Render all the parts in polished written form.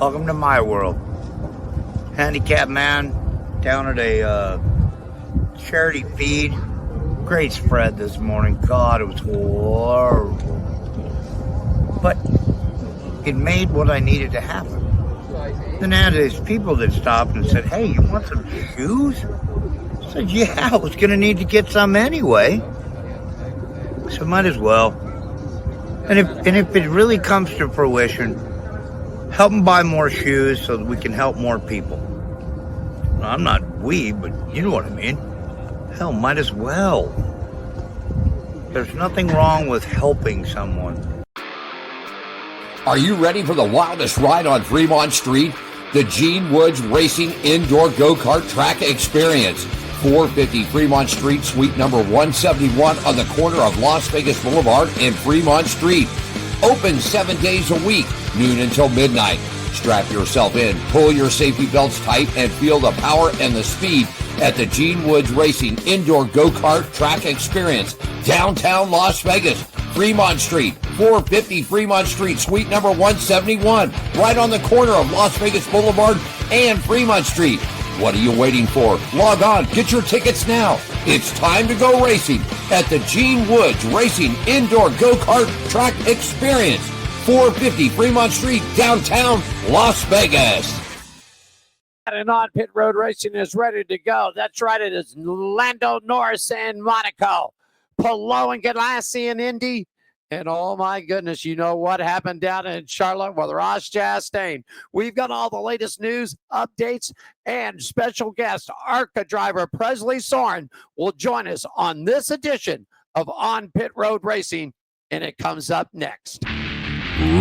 Welcome to my world. Handicapped man down at a charity feed. Great spread this morning. God, it was horrible. But it made what I needed to happen. Then I had these people that stopped and said, "Hey, you want some shoes?" I said, "Yeah, I was going to need to get some anyway. So might as well." And if it really comes to fruition, help them buy more shoes so that we can help more people. Well, I'm not but you know what I mean. Hell, might as well. There's nothing wrong with helping someone. Are you ready for the wildest ride on Fremont Street? The Gene Woods Racing Indoor Go-Kart Track Experience. 450 Fremont Street, suite number 171 on the corner of Las Vegas Boulevard and Fremont Street. Open 7 days a week, noon until midnight. Strap yourself in, pull your safety belts tight, and feel the power and the speed at the Gene Woods Racing Indoor Go-Kart Track Experience, downtown Las Vegas, Fremont Street, 450 Fremont Street, suite number 171, right on the corner of Las Vegas Boulevard and Fremont Street. What are you waiting for? Log on, get your tickets now. It's time to go racing at the Gene Woods Racing Indoor Go-Kart Track Experience, 450 Fremont Street, downtown Las Vegas. And on pit road racing is ready to go. That's right. It is Lando Norris and Monaco, Palou and Ganassi and Indy. And oh my goodness, you know what happened down in Charlotte with Ross Chastain. We've got all the latest news, updates, and special guest ARCA driver Presley Sorah will join us on this edition of On Pit Road Racing, and it comes up next.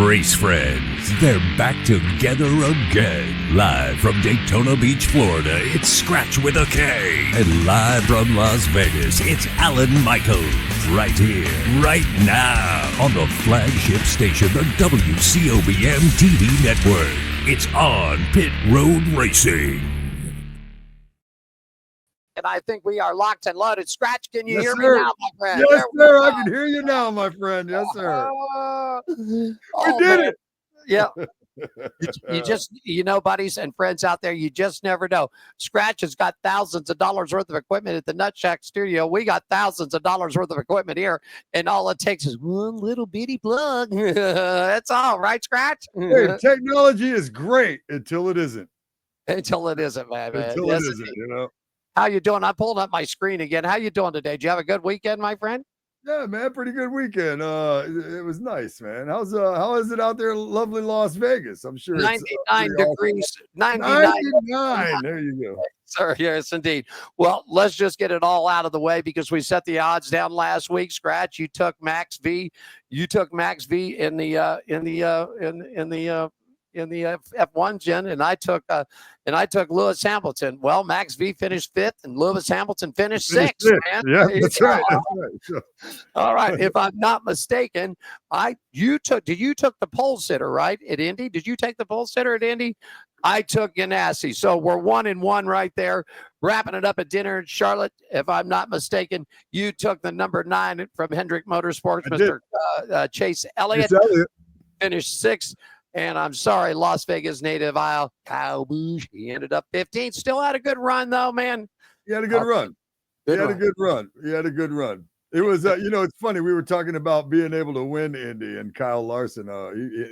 Race friends, they're back together again. Live from Daytona Beach, Florida, it's Skratch with a K. And live from Las Vegas, it's Alan Michaels. Right here, right now, on the flagship station, the WCOBM TV network. It's On Pit Road Racing. And I think we are locked and loaded. Skratch, can you Yes, hear sir. me now, my friend? Yes, sir. I can hear you now, my friend. Yes, sir. We did it. Yeah. You just, buddies and friends out there, you just never know. Skratch has got thousands of dollars worth of equipment at the Nut Shack studio. We got thousands of dollars worth of equipment here, and all it takes is one little bitty plug. That's all, right, Skratch? Hey, technology is great until it isn't. Until it isn't, man. Until Yes, it isn't, indeed. How you doing? I'm pulling up my screen again. How you doing today? Did you have a good weekend, my friend? Yeah, man, pretty good weekend. It was nice, man. How is it out there in lovely Las Vegas? I'm sure 99 degrees. Awesome. 99. There you go. Sir, yes, indeed. Well, let's just get it all out of the way because we set the odds down last week. Skratch, you took Max V. You took Max V in the F1 gen, and I took Lewis Hamilton. Well, Max V finished 5th, and Lewis Hamilton finished 6th. Man, yeah, that's right. That's right. Sure. All right, if I'm not mistaken, you took the pole sitter, right, at Indy? Did you take the pole sitter at Indy? I took Ganassi, so we're 1-1 right there. Wrapping it up at dinner in Charlotte, if I'm not mistaken, you took the number 9 from Hendrick Motorsports, Mr. Chase Elliott, finished 6th. And I'm sorry, Las Vegas native Kyle Busch, he ended up 15th. Still had a good run, though, man. He had a good run. He had a good run. It was, it's funny. We were talking about being able to win Indy, and Kyle Larson,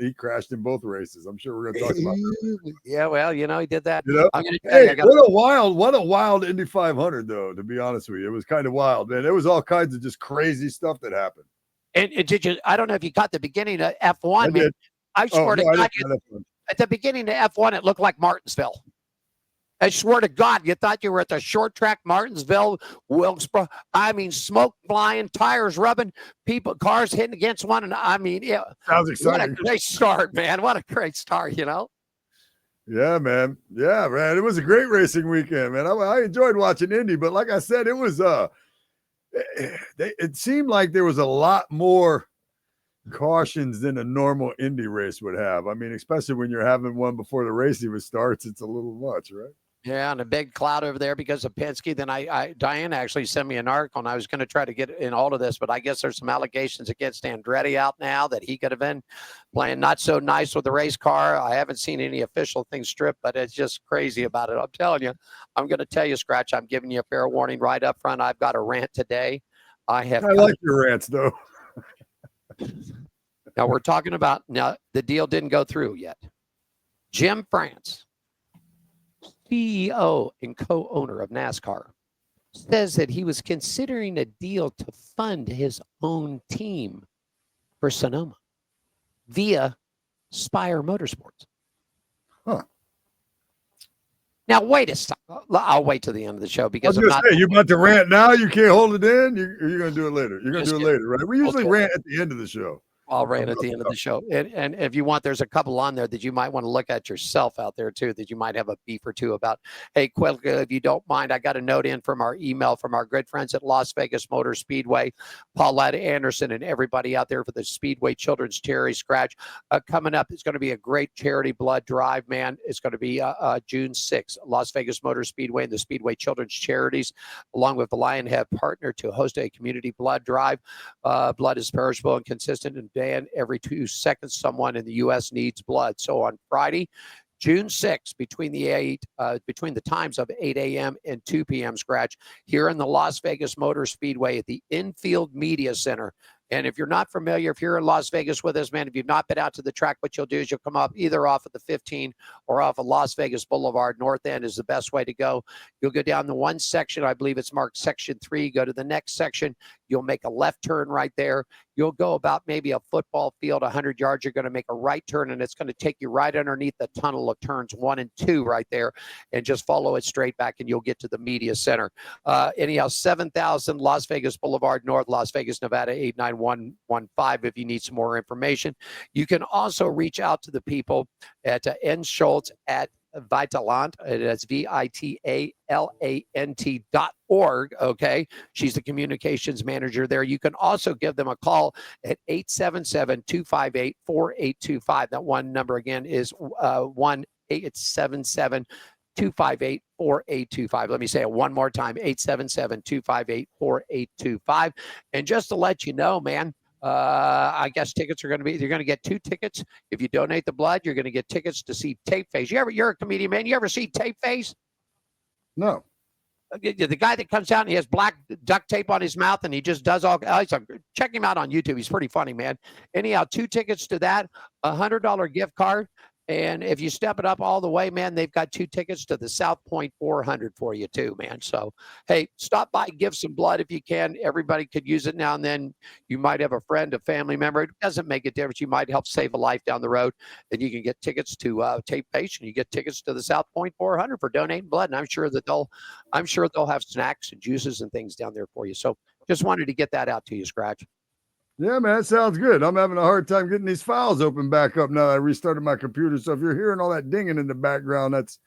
he crashed in both races. I'm sure we're going to talk about that. Yeah, well, he did that. I'm gonna hey, what a wild Indy 500, though, to be honest with you. It was kind of wild, man. There was all kinds of just crazy stuff that happened. And did you, I don't know if you caught the beginning of F1, I did. I swear to God, at the beginning of F1, it looked like Martinsville. I swear to God, you thought you were at the short track, Martinsville, Wilkesboro. I mean, smoke flying, tires rubbing, cars hitting against one. And I mean, sounds exciting. What a great start, man. What a great start, Yeah, man. Yeah, man. It was a great racing weekend, man. I enjoyed watching Indy, but like I said, it was, it seemed like there was a lot more cautions than a normal Indy race would have. I mean, especially when you're having one before the race even starts, it's a little much, right? Yeah, and a big cloud over there because of Penske. Then Diane actually sent me an article, and I was going to try to get in all of this, but I guess there's some allegations against Andretti out now that he could have been playing not so nice with the race car. I haven't seen any official thing stripped, but it's just crazy about it. I'm telling you, I'm going to tell you, Skratch, I'm giving you a fair warning right up front. I've got a rant today. I like your rants, though. Now we're talking about, now the deal didn't go through yet. Jim France, CEO and co-owner of NASCAR, says that he was considering a deal to fund his own team for Sonoma via Spire Motorsports. Huh. Now, wait a second. I'll wait till the end of the show because you about to rant now? You can't hold it in? You're going to do it later. You're going to do it later, right? We usually rant at the end of the show. I'll rant at the end of the show. And if you want, there's a couple on there that you might want to look at yourself out there, too, that you might have a beef or two about. Hey, quickly, if you don't mind, I got a note in from our email from our good friends at Las Vegas Motor Speedway, Paulette Anderson, and everybody out there for the Speedway Children's Charity Skratch. Coming up, it's going to be a great charity blood drive, man. It's going to be June 6th, Las Vegas Motor Speedway and the Speedway Children's Charities, along with the Lion, have partnered to host a community blood drive. Blood is perishable and consistent, and every 2 seconds someone in the U.S. needs blood. So on Friday, June 6th, between the times of 8 a.m. and 2 p.m. Skratch, here in the Las Vegas Motor Speedway at the Infield Media Center. And if you're not familiar, if you're in Las Vegas with us, man, if you've not been out to the track, what you'll do is you'll come up either off of the 15 or off of Las Vegas Boulevard. North End is the best way to go. You'll go down the one section. I believe it's marked section 3. Go to the next section. You'll make a left turn right there. You'll go about maybe a football field, 100 yards. You're going to make a right turn, and it's going to take you right underneath the tunnel of turns 1 and 2 right there, and just follow it straight back, and you'll get to the media center. Anyhow, 7000 Las Vegas Boulevard North, Las Vegas, Nevada, 89115 if you need some more information. You can also reach out to the people at N. Schultz at Vitalant. That's VITALANT.org. Okay. She's the communications manager there. You can also give them a call at 877-258-4825. That one number again is 1-877-258-4825. Let me say it one more time, 877-258-4825. And just to let you know, man, I guess tickets are going to be, you're going to get 2 tickets. If you donate the blood, you're going to get tickets to see Tape Face. You're a comedian, man. You ever see Tape Face? No. The guy that comes out and he has black duct tape on his mouth and he just does all, check him out on YouTube. He's pretty funny, man. Anyhow, 2 tickets to that, $100 gift card. And if you step it up all the way, man, they've got 2 tickets to the South Point 400 for you too, man. So, hey, stop by, give some blood if you can. Everybody could use it now and then. You might have a friend, a family member. It doesn't make a difference. You might help save a life down the road. And you can get tickets to Tape Face, and you get tickets to the South Point 400 for donating blood. And I'm sure they'll have snacks and juices and things down there for you. So just wanted to get that out to you, Skratch. Yeah, man, that sounds good. I'm having a hard time getting these files open back up now that I restarted my computer. So if you're hearing all that dinging in the background, that's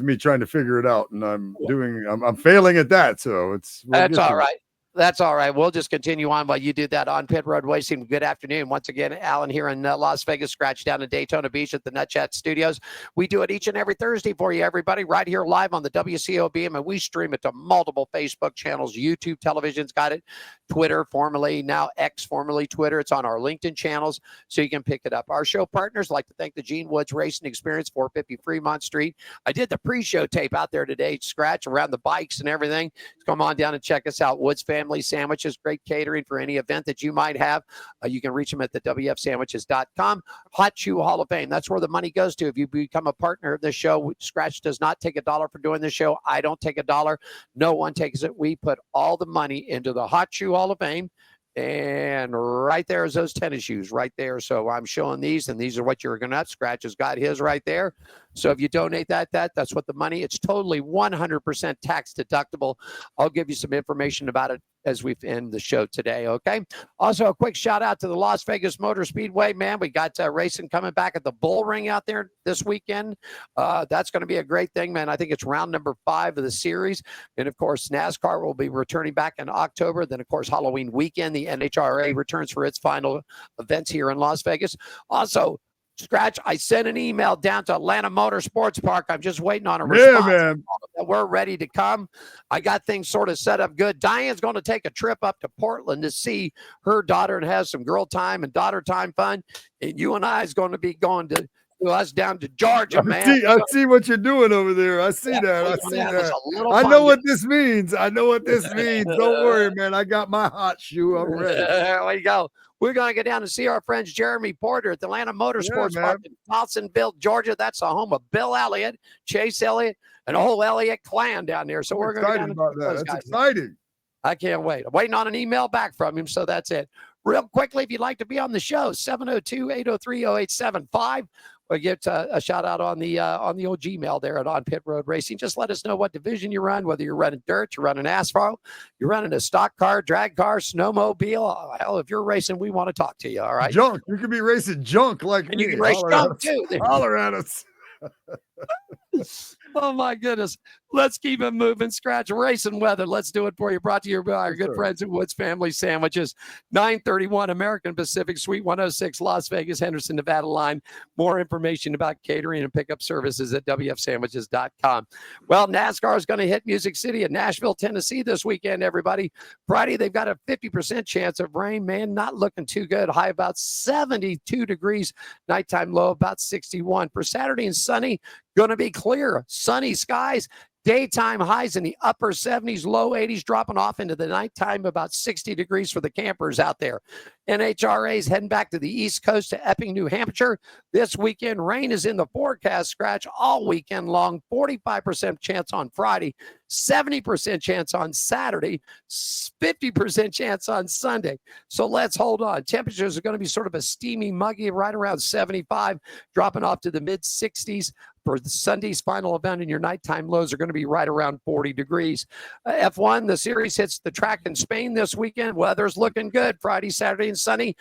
me trying to figure it out, and I'm failing at that. So that's all right. That's all right. We'll just continue on while you do that on Pit Road Racing. Good afternoon. Once again, Alan here in Las Vegas, Skratch down in Daytona Beach at the Nut Chat Studios. We do it each and every Thursday for you, everybody, right here live on the WCOBM, and we stream it to multiple Facebook channels. YouTube Television's got it. Twitter, formerly now X, formerly Twitter. It's on our LinkedIn channels, so you can pick it up. Our show partners like to thank the Gene Woods Racing Experience, 450 Fremont Street. I did the pre-show tape out there today, Skratch, around the bikes and everything. Come on down and check us out. Woods Family Sandwiches, great catering for any event that you might have. You can reach them at the WFSandwiches.com. Hot Shoe Hall of Fame. That's where the money goes to. If you become a partner of this show, Skratch does not take $1 for doing this show. I don't take $1. No one takes it. We put all the money into the Hot Shoe Hall of Fame. And right there is those tennis shoes right there. So I'm showing these, and these are what you're going to have. Skratch has got his right there. So if you donate that's what the money, it's totally 100% tax deductible. I'll give you some information about it as we end the show today, okay? Also, a quick shout out to the Las Vegas Motor Speedway, man. We got racing coming back at the Bull Ring out there this weekend. That's going to be a great thing, man. I think it's round number 5 of the series. And, of course, NASCAR will be returning back in October. Then, of course, Halloween weekend, the NHRA returns for its final events here in Las Vegas. Also, Skratch, I sent an email down to Atlanta Motorsports Park. I'm just waiting on a response. Man. That we're ready to come. I got things sort of set up good. Diane's going to take a trip up to Portland to see her daughter and have some girl time and daughter time fun. And you and I is going to be going to us down to Georgia, man. I see what you're doing over there. I see that. I see that. I know what this means. I know what this means. Don't worry, man. I got my hot shoe. I'm ready. There we go. We're going to go down and see our friends Jeremy Porter at the Atlanta Motorsports Park in Dawsonville, Georgia. That's the home of Bill Elliott, Chase Elliott, and the whole Elliott clan down there. So we're going to go about that. That's exciting. I can't wait. I'm waiting on an email back from him, so that's it. Real quickly, if you'd like to be on the show, 702-803-0875. We'll get a shout out on the old Gmail there at On Pit Road Racing. Just let us know what division you run, whether you're running dirt, you're running asphalt, you're running a stock car, drag car, snowmobile. Hell, if you're racing, we want to talk to you. All right. Junk. You could be racing junk like and me. You can race junk too. Holler at us. Oh my goodness. Let's keep it moving. Skratch racing weather. Let's do it for you. Brought to you by our good friends at Woods Family Sandwiches. 931 American Pacific Suite 106 Las Vegas, Henderson, Nevada line. More information about catering and pickup services at wfsandwiches.com. Well, NASCAR is going to hit Music City in Nashville, Tennessee this weekend, everybody. Friday, they've got a 50% chance of rain. Man, not looking too good. High about 72 degrees. Nighttime low about 61. For Saturday and Sunday, going to be clear. Sunny skies. Daytime highs in the upper 70s, low 80s, dropping off into the nighttime about 60 degrees for the campers out there. NHRA's heading back to the East Coast to Epping, New Hampshire. This weekend, rain is in the forecast, Skratch, all weekend long. 45% chance on Friday, 70% chance on Saturday, 50% chance on Sunday. So let's hold on. Temperatures are going to be sort of a steamy, muggy, right around 75, dropping off to the mid-60s. For the Sunday's final event, and your nighttime lows are going to be right around 40 degrees. F1, the series hits the track in Spain this weekend. Weather's looking good Friday, Saturday, and Sunday.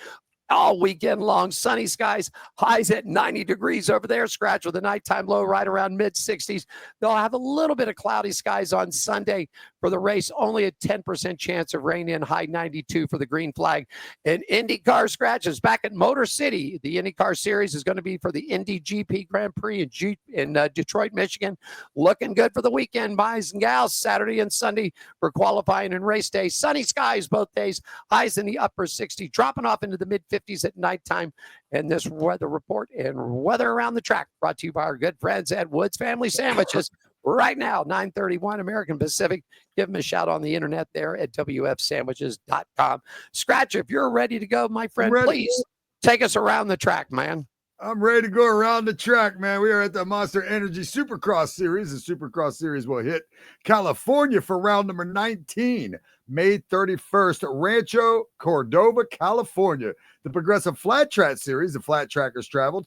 All weekend long, sunny skies, highs at 90 degrees over there. Skratch with a nighttime low right around mid-60s. They'll have a little bit of cloudy skies on Sunday for the race. Only a 10% chance of rain in, high 92 for the green flag. And IndyCar, Skratch, is back at Motor City. The IndyCar series is going to be for the Indy GP Grand Prix in Detroit, Michigan. Looking good for the weekend, boys and gals. Saturday and Sunday for qualifying and race day. Sunny skies both days. Highs in the upper 60s, dropping off into the mid-50s at nighttime. And this weather report and weather around the track brought to you by our good friends at Woods Family Sandwiches. Right now, 931 American Pacific. Give them a shout on the internet there at wfsandwiches.com. Skratch, if you're ready to go, my friend, please take us around the track, man. I'm ready to go around the track, man. We are at the Monster Energy Supercross Series. The Supercross Series will hit California for round number 19, May 31st, Rancho Cordova, California. The Progressive Flat Track Series, the Flat Trackers travel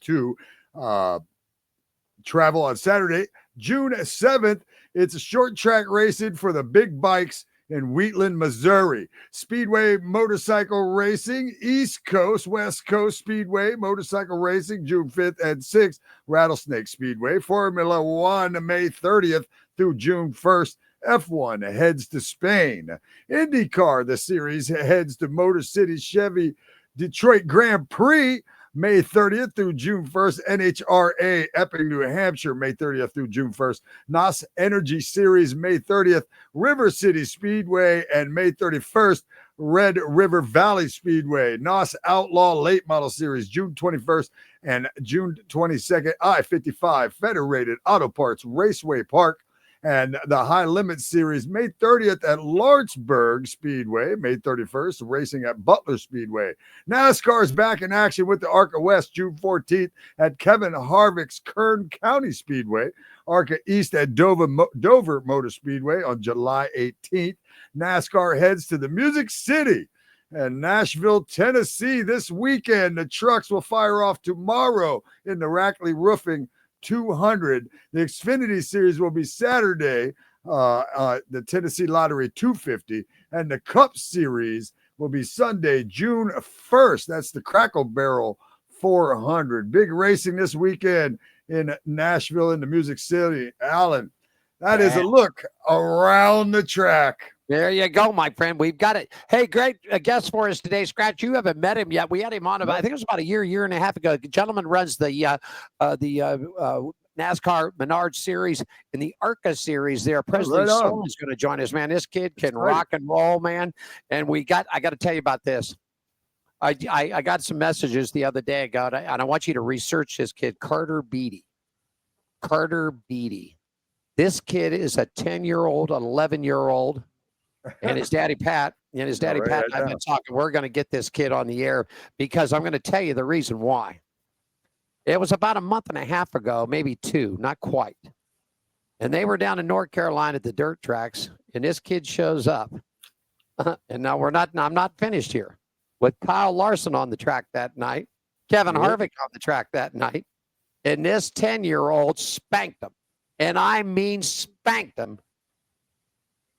on Saturday, June 7th. It's a short track racing for the big bikes in Wheatland, Missouri. Speedway Motorcycle Racing, East Coast, West Coast Speedway Motorcycle Racing, June 5th and 6th, Rattlesnake Speedway. Formula One, May 30th through June 1st. F1 heads to Spain. IndyCar, the series heads to Motor City Chevy Detroit Grand Prix, May 30th through June 1st. NHRA Epping, New Hampshire, May 30th through June 1st. NOS Energy Series, May 30th. River City Speedway, and May 31st, Red River Valley Speedway. NOS Outlaw Late Model Series, June 21st and June 22nd. I-55 Federated Auto Parts Raceway Park. And the High Limit Series, May 30th at Lawrenceburg Speedway, May 31st, racing at Butler Speedway. NASCAR is back in action with the ARCA West, June 14th at Kevin Harvick's Kern County Speedway. ARCA East at Dover Motor Speedway on July 18th. NASCAR heads to the Music City and Nashville, Tennessee this weekend. The trucks will fire off tomorrow in the Rackley Roofing 200. The Xfinity Series will be Saturday, the Tennessee Lottery 250, and the Cup Series will be Sunday, June 1st. That's the Crackle Barrel 400. Big racing this weekend in Nashville in the Music City. Alan, that is a look around the track. There you go, my friend. We've got it. Hey, great guest for us today, Skratch. You haven't met him yet. We had him on about, I think it was about a year and a half ago. The gentleman runs the NASCAR Menard Series and the ARCA Series there. Presley Sorah is going to join us, man. This kid can rock and roll, man. And I got to tell you about this. I got some messages the other day ago, and I want you to research this kid, Carter Beatty. Carter Beatty. This kid is a 10-year-old, 11-year-old. And his daddy Pat, and I've been talking. We're going to get this kid on the air because I'm going to tell you the reason why. It was about a month and a half ago, maybe 2, not quite. And they were down in North Carolina at the dirt tracks, and this kid shows up. And now I'm not finished here. With Kyle Larson on the track that night, Kevin Harvick on the track that night, and this 10-year-old spanked him. And I mean spanked him.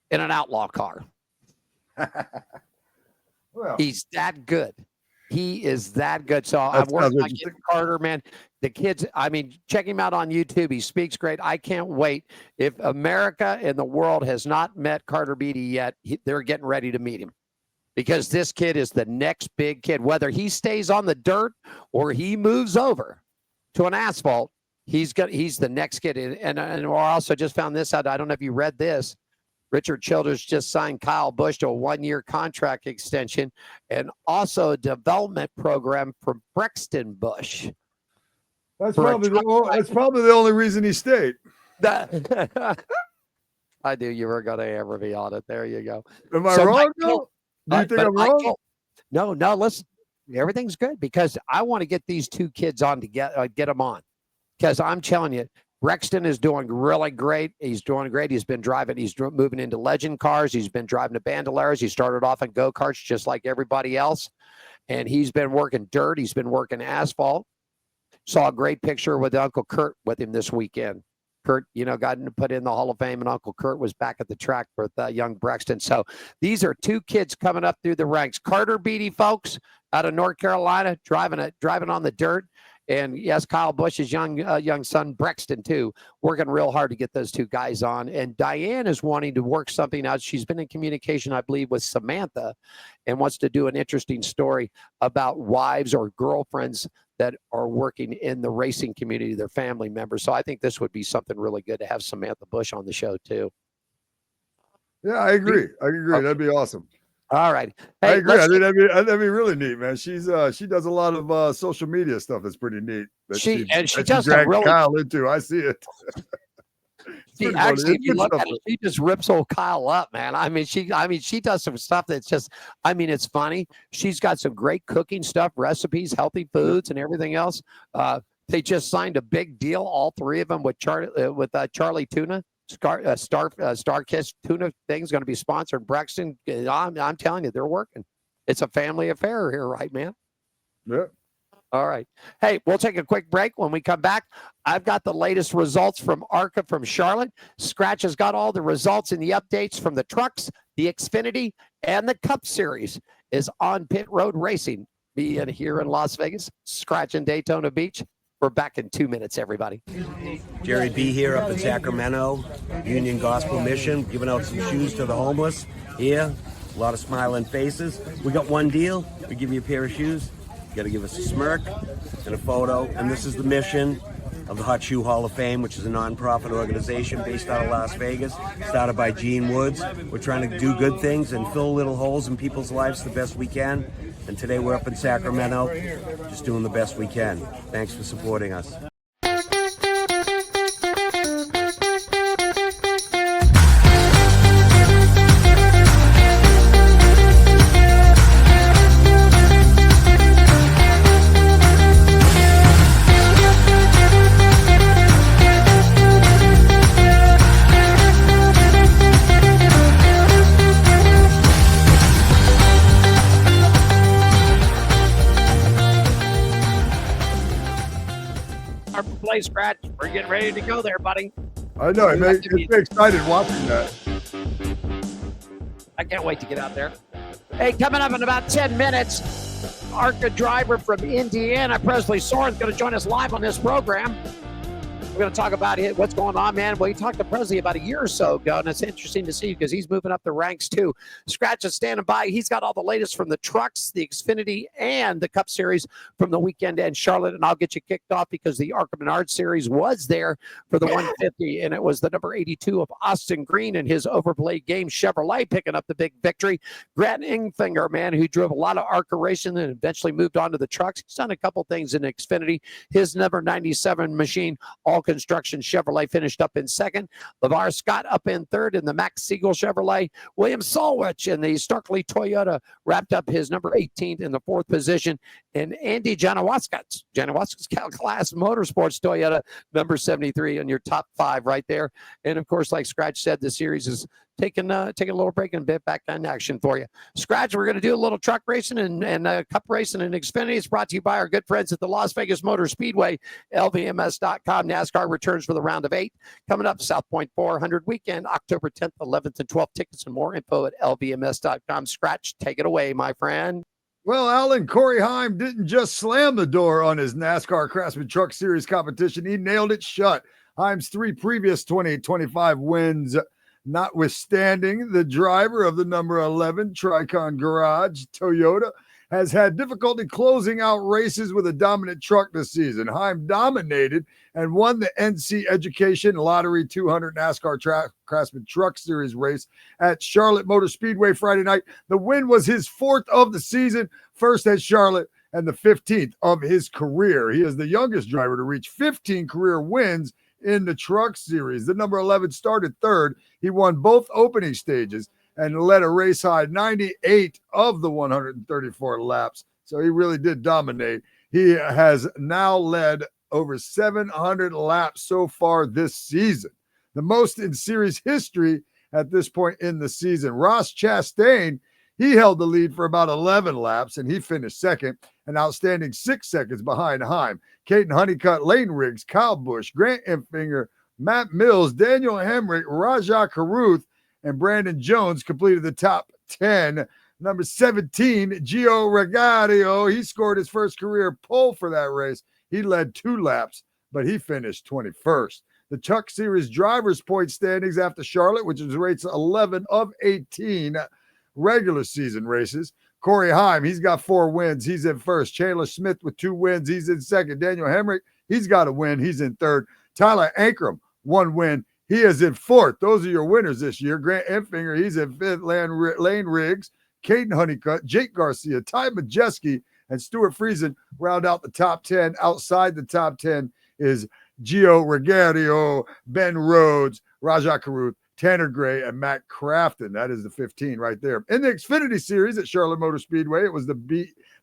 In an outlaw car. Well, he's that good. He is that good. So I'm working on getting Carter, man. The kids, I mean, check him out on YouTube. He speaks great. I can't wait. If America and the world has not met Carter Beatty yet, they're getting ready to meet him. Because this kid is the next big kid. Whether he stays on the dirt or he moves over to an asphalt, he's the next kid. And I also just found this out. I don't know if you read this. Richard Childers just signed Kyle Busch to a 1-year contract extension and also a development program for Brexton Busch. That's probably the only reason he stayed. I knew you were going to ever be on it. There you go. Am I wrong? Do you think I'm wrong? No, listen. Everything's good because I want to get these 2 kids on to get them on. Because I'm telling you, Brexton is doing really great. He's doing great. He's been driving. He's moving into legend cars. He's been driving the Bandoleros. He started off in go-karts just like everybody else. And he's been working dirt. He's been working asphalt. Saw a great picture with Uncle Kurt with him this weekend. Kurt, got put in the Hall of Fame, and Uncle Kurt was back at the track with young Brexton. So these are 2 kids coming up through the ranks. Carter Beatty, folks, out of North Carolina, driving on the dirt. And yes, Kyle Busch's young son, Brexton, too, working real hard to get those 2 guys on. And Diane is wanting to work something out. She's been in communication, I believe, with Samantha and wants to do an interesting story about wives or girlfriends that are working in the racing community, their family members. So I think this would be something really good to have Samantha Busch on the show, too. Yeah, I agree. Okay. That'd be awesome. All right. Hey, I agree. I think that'd be really neat, man. She does a lot of social media stuff that's pretty neat. She does drag Kyle into. I see it. She actually, if you look at it, she just rips old Kyle up, man. I mean, she does some stuff that's just, it's funny. She's got some great cooking stuff, recipes, healthy foods, and everything else. They just signed a big deal, all 3 of them, with Charlie Tuna. Starkiss Tuna thing's going to be sponsored. Brexton, I'm telling you, they're working. It's a family affair here, right, man? Yeah. All right. Hey, we'll take a quick break. When we come back, I've got the latest results from ARCA from Charlotte. Skratch has got all the results and the updates from the trucks, the Xfinity, and the Cup Series is on pit road racing. Being here in Las Vegas, Skratch in Daytona Beach. We're back in 2 minutes, everybody. Jerry B here up in Sacramento, Union Gospel Mission, giving out some shoes to the homeless. Here, a lot of smiling faces. We got one deal. We give you a pair of shoes. You got to give us a smirk and a photo. And this is the mission of the Hot Shoe Hall of Fame, which is a nonprofit organization based out of Las Vegas, started by Gene Woods. We're trying to do good things and fill little holes in people's lives the best we can. And today we're up in Sacramento, just doing the best we can. Thanks for supporting us. Skratch, we're getting ready to go there, buddy. I know. It makes me excited watching that. I can't wait to get out there. Hey, coming up in about 10 minutes, ARCA driver from Indiana, Presley Sorah, is going to join us live on this program. We're going to talk about what's going on, man. Well, you talked to Presley about a year or so ago, and it's interesting to see because he's moving up the ranks too. Skratch is standing by. He's got all the latest from the trucks, the Xfinity, and the Cup Series from the weekend in Charlotte. And I'll get you kicked off because the ARCA Menard Series was there for the 150, and it was the number 82 of Austin Green and his overplayed game Chevrolet picking up the big victory. Grant Ingfinger, man, who drove a lot of ARCA racing and eventually moved on to the trucks. He's done a couple things in Xfinity. His number 97 machine, all construction Chevrolet, finished up in second. LeVar Scott up in third in the Max Siegel Chevrolet. William Solwich in the Starkley Toyota wrapped up his number 18th in the fourth position. And Andy Janawaskis Class Motorsports Toyota number 73 in your top five right there. And of course, like Skratch said, the series is taking a little break and a bit back in action for you. Skratch, we're going to do a little truck racing and cup racing and Xfinity. It's brought to you by our good friends at the Las Vegas Motor Speedway, LVMS.com. NASCAR returns for the round of 8. Coming up, South Point 400 weekend, October 10th, 11th, and 12th. Tickets and more info at LVMS.com. Skratch, take it away, my friend. Well, Alan, Corey Heim didn't just slam the door on his NASCAR Craftsman Truck Series competition. He nailed it shut. Heim's 3 previous 2025 wins notwithstanding, the driver of the number 11 Tricon Garage Toyota has had difficulty closing out races with a dominant truck this season. Heim dominated and won the NC Education Lottery 200 NASCAR Craftsman Truck Series race at Charlotte Motor Speedway Friday night. The win was his 4th of the season, first at Charlotte, and the 15th of his career. He is the youngest driver to reach 15 career wins in the Truck Series. The number 11 started 3rd. He won both opening stages and led a race high 98 of the 134 laps. So he really did dominate. He has now led over 700 laps so far this season, the most in series history at this point in the season. Ross Chastain, he held the lead for about 11 laps, and he finished second, an outstanding 6 seconds behind Heim. Caden Honeycutt, Lane Riggs, Kyle Busch, Grant Enfinger, Matt Mills, Daniel Hemrick, Rajah Caruth, and Brandon Jones completed the top 10. Number 17, Gio Regadio, he scored his first career pole for that race. He led 2 laps, but he finished 21st. The Truck Series drivers' point standings after Charlotte, which is race 11 of 18 regular season races. Corey Heim, he's got 4 wins. He's in first. Chandler Smith with 2 wins. He's in second. Daniel Hemrick, he's got a win. He's in third. Tyler Ankrum, 1 win. He is in 4th. Those are your winners this year. Grant Enfinger, he's in 5th. Lane Riggs, Caden Honeycutt, Jake Garcia, Ty Majeski, and Stuart Friesen round out the top 10. Outside the top 10 is Gio Regadio, Ben Rhodes, Rajah Caruth, Tanner Gray, and Matt Crafton. That is the 15 right there. In the Xfinity Series at Charlotte Motor Speedway, it was the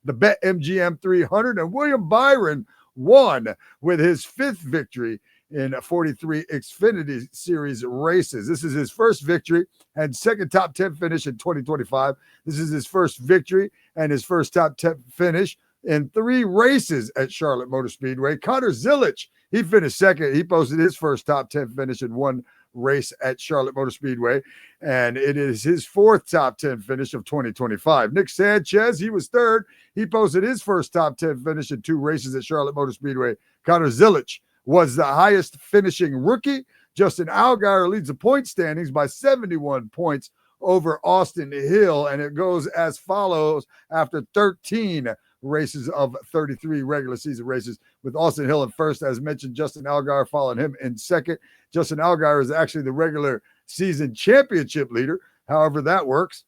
BetMGM 300, and William Byron won with his 5th victory in 43 Xfinity Series races. This is his first victory and second top 10 finish in 2025. This is his first victory and his first top 10 finish in 3 races at Charlotte Motor Speedway. Connor Zilich, he finished second. He posted his first top 10 finish in 1 race at Charlotte Motor Speedway, and it is his 4th top 10 finish of 2025. Nick Sanchez, he was 3rd. He posted his first top 10 finish in 2 races at Charlotte Motor Speedway. Connor Zilich was the highest finishing rookie. Justin Allgaier leads the point standings by 71 points over Austin Hill, and it goes as follows after 13 races of 33 regular season races, with Austin Hill in first. As mentioned, Justin Allgaier following him in second. Justin Allgaier is actually the regular season championship leader, however that works.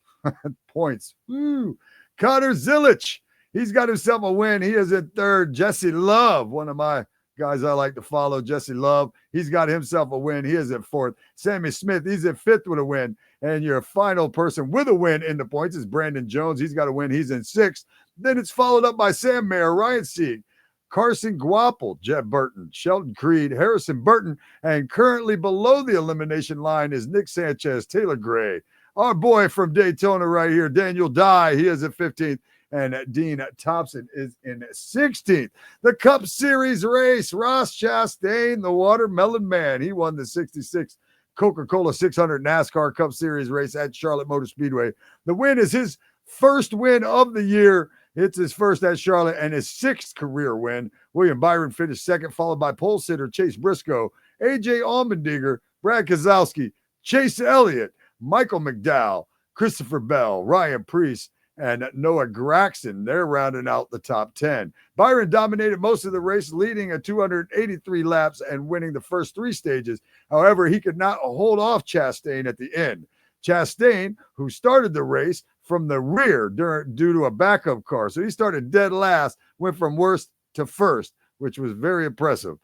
Points. Woo. Connor Zilich, he's got himself a win. He is in third. Jesse Love, one of my guys I like to follow, Jesse Love, he's got himself a win. He is in 4th. Sammy Smith, he's in 5th with a win. And your final person with a win in the points is Brandon Jones. He's got a win. He's in 6th. Then it's followed up by Sam Mayer, Ryan Sieg, Carson Guapel, Jeb Burton, Sheldon Creed, Harrison Burton, and currently below the elimination line is Nick Sanchez, Taylor Gray. Our boy from Daytona right here, Daniel Dye, he is at 15th. And Dean Thompson is in 16th. The Cup Series race, Ross Chastain, the Watermelon Man. He won the 66 Coca-Cola 600 NASCAR Cup Series race at Charlotte Motor Speedway. The win is his first win of the year. It's his first at Charlotte and his 6th career win. William Byron finished second, followed by pole sitter Chase Briscoe, AJ Allmendinger, Brad Keselowski, Chase Elliott, Michael McDowell, Christopher Bell, Ryan Preece, and Noah Gragson. They're rounding out the top 10. Byron dominated most of the race, leading at 283 laps and winning the first 3 stages. However, he could not hold off Chastain at the end. Chastain, who started the race from the rear due to a backup car, so he started dead last, went from worst to first, which was very impressive.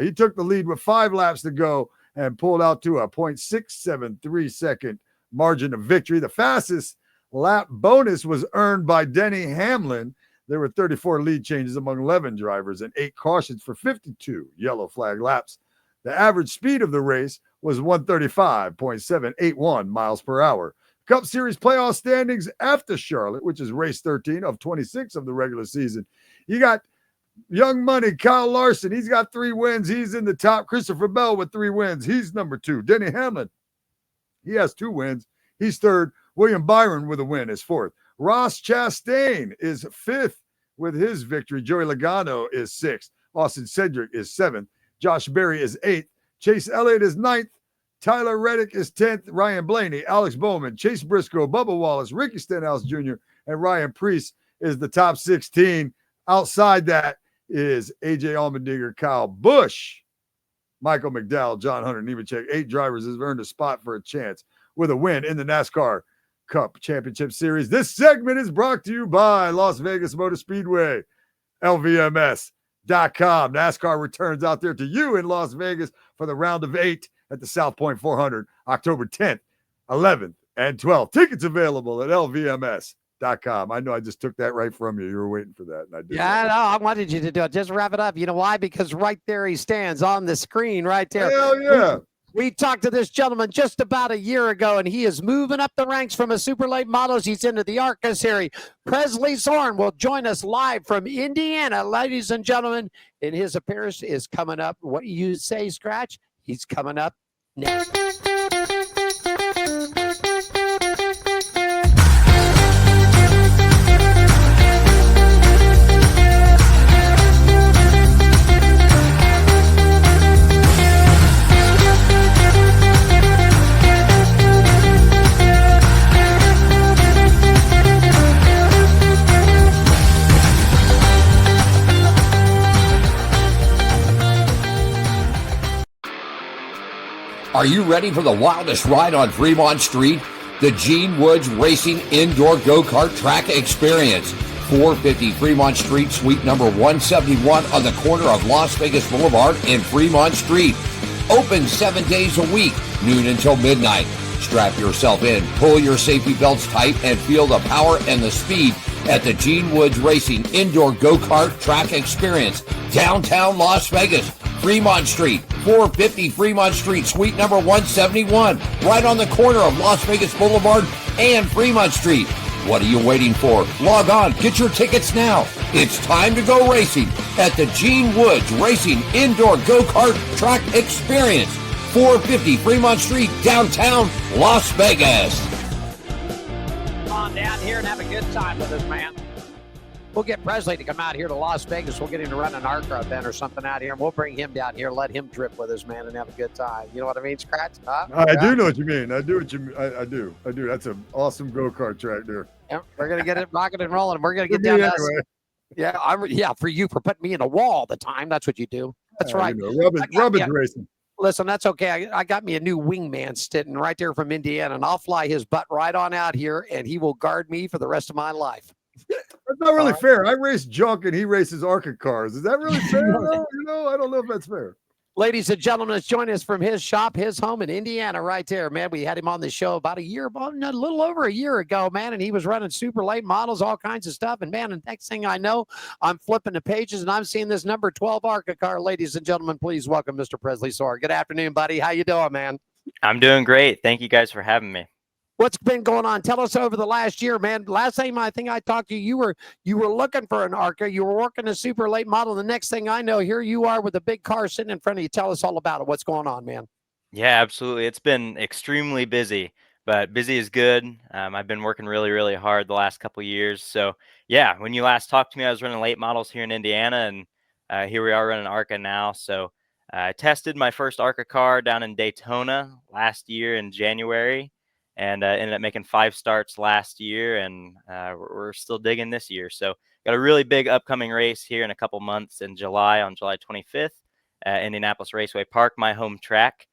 He took the lead with 5 laps to go and pulled out to a 0.673 second margin of victory. The fastest lap bonus was earned by Denny Hamlin. There were 34 lead changes among 11 drivers and 8 cautions for 52 yellow flag laps. The average speed of the race was 135.781 miles per hour. Cup Series playoff standings after Charlotte, which is race 13 of 26 of the regular season. You got Young Money, Kyle Larson. He's got 3 wins. He's in the top. Christopher Bell with 3 wins. He's number 2. Denny Hamlin, he has 2 wins. He's 3rd. William Byron with a win is 4th. Ross Chastain is 5th with his victory. Joey Logano is 6th. Austin Cedric is 7th. Josh Berry is 8th. Chase Elliott is 9th. Tyler Reddick is 10th. Ryan Blaney, Alex Bowman, Chase Briscoe, Bubba Wallace, Ricky Stenhouse Jr., and Ryan Preece is the top 16. Outside that is AJ Allmendinger, Kyle Busch, Michael McDowell, John Hunter Nemechek. 8 drivers have earned a spot for a chance with a win in the NASCAR Cup Championship Series. This segment is brought to you by Las Vegas Motor Speedway, LVMS.com. NASCAR returns out there to you in Las Vegas for the round of 8 at the South Point 400, October 10th, 11th, and 12th. Tickets available at LVMS.com. I know I just took that right from you. You were waiting for that. And I did. Yeah, no, I wanted you to do it. Just wrap it up. You know why? Because right there he stands on the screen right there. Hell yeah. We talked to this gentleman just about a year ago, and he is moving up the ranks from a super late models. He's into the ARCA series. Presley Sorah will join us live from Indiana, ladies and gentlemen. And his appearance is coming up. What you say, Skratch? He's coming up next. Are you ready for the wildest ride on Fremont Street? The Gene Woods Racing Indoor Go-Kart Track Experience. 450 Fremont Street, suite number 171 on the corner of Las Vegas Boulevard and Fremont Street. Open 7 days a week, noon until midnight. Strap yourself in, pull your safety belts tight, and feel the power and the speed at the Gene Woods Racing Indoor Go-Kart Track Experience, downtown Las Vegas. Fremont Street, 450 Fremont Street, suite number 171, right on the corner of Las Vegas Boulevard and Fremont Street. What are you waiting for? Log on, get your tickets now. It's time to go racing at the Gene Woods Racing Indoor Go-Kart Track Experience, 450 Fremont Street, downtown Las Vegas. Come on down here and have a good time with us, man. We'll get Presley to come out here to Las Vegas. We'll get him to run an ARCA event or something out here, and we'll bring him down here, let him drip with us, man, and have a good time. You know what I mean, Skratch? I do know what you mean. I do. That's an awesome go-kart track there. Yeah, we're going to get it rocking and rolling. We're going to get down to Yeah, for you, for putting me in a wall all the time. That's what you do. That's right. Rubbish racing. Listen, that's okay. I got me a new wingman sitting right there from Indiana, and I'll fly his butt right on out here, and he will guard me for the rest of my life. That's not really fair. I race junk and he races ARCA cars. Is that really fair? I don't know if that's fair. Ladies and gentlemen, let's join us from his shop, his home in Indiana right there, man. We had him on the show about a little over a year ago, man, and he was running super late models, all kinds of stuff. And, man, the next thing I know, I'm flipping the pages, and I'm seeing this number 12 ARCA car. Ladies and gentlemen, please welcome Mr. Presley Sorah. Good afternoon, buddy. How you doing, man? I'm doing great. Thank you guys for having me. What's been going on? Tell us over the last year, man. Last time I think I talked to you, you were looking for an ARCA. You were working a super late model. The next thing I know, here you are with a big car sitting in front of you. Tell us all about it. What's going on, man? Yeah, absolutely. It's been extremely busy, but busy is good. I've been working really, really hard the last couple years. So yeah, when you last talked to me, I was running late models here in Indiana, and here we are running ARCA now. So I tested my first ARCA car down in Daytona last year in January, and ended up making 5 starts last year, and we're still digging this year. So got a really big upcoming race here in a couple months in July, on July 25th, Indianapolis Raceway Park, my home track.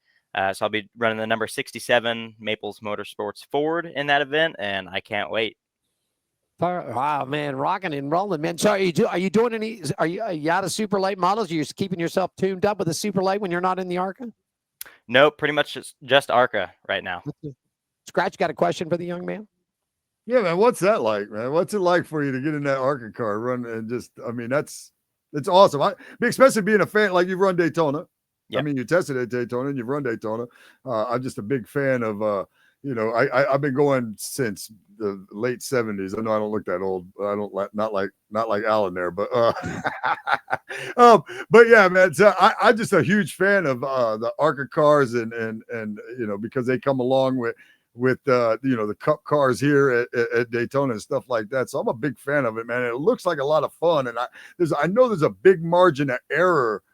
So I'll be running the number 67 Maples Motorsports Ford in that event, and I can't wait. Wow, man, rocking and rolling, man. So are you doing any? Are you out of super late models? Are you just keeping yourself tuned up with the super late when you're not in the ARCA? No, pretty much just ARCA right now. Skratch, got a question for the young man? Yeah, man. What's that like, man? What's it like for you to get in that ARCA car, run, and just, I mean, it's awesome. Especially being a fan, like you've run Daytona. Yep. I mean, you tested at Daytona and you've run Daytona. I'm just a big fan of, I've been going since the late 70s. I know I don't look that old. I don't not like Alan there, but but yeah, man. So I'm just a huge fan of the ARCA cars, and because they come along with the cup cars here at Daytona and stuff like that. So I'm a big fan of it, man. It looks like a lot of fun, and I know there's a big margin of error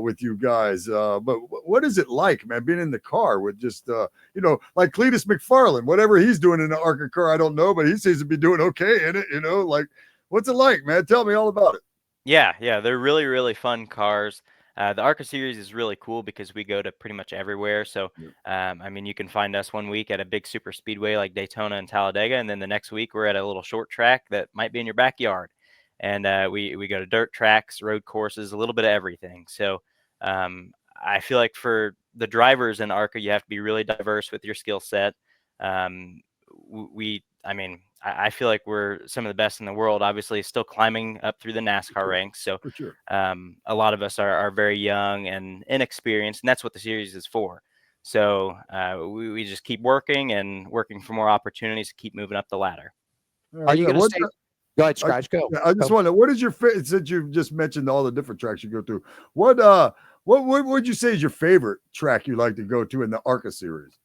with you guys. But what is it like, man, being in the car with just like Cletus McFarland, whatever he's doing in the ARCA car, I don't know, but he seems to be doing okay in it. Like, what's it like, man? Tell me all about it. Yeah, they're really, really fun cars. The ARCA series is really cool because we go to pretty much everywhere. So, I mean, you can find us one week at a big super speedway like Daytona and Talladega, and then the next week we're at a little short track that might be in your backyard. And we go to dirt tracks, road courses, a little bit of everything. So I feel like for the drivers in ARCA, you have to be really diverse with your skill set. I feel like we're some of the best in the world, obviously still climbing up through the NASCAR ranks. So a lot of us are very young and inexperienced, and that's what the series is for. So we just keep working for more opportunities to keep moving up the ladder. Are you going to stay? Go ahead, Skratch. Go. I just wonder, what is your favorite, since you've just mentioned all the different tracks you go through, what would you say is your favorite track you like to go to in the ARCA series?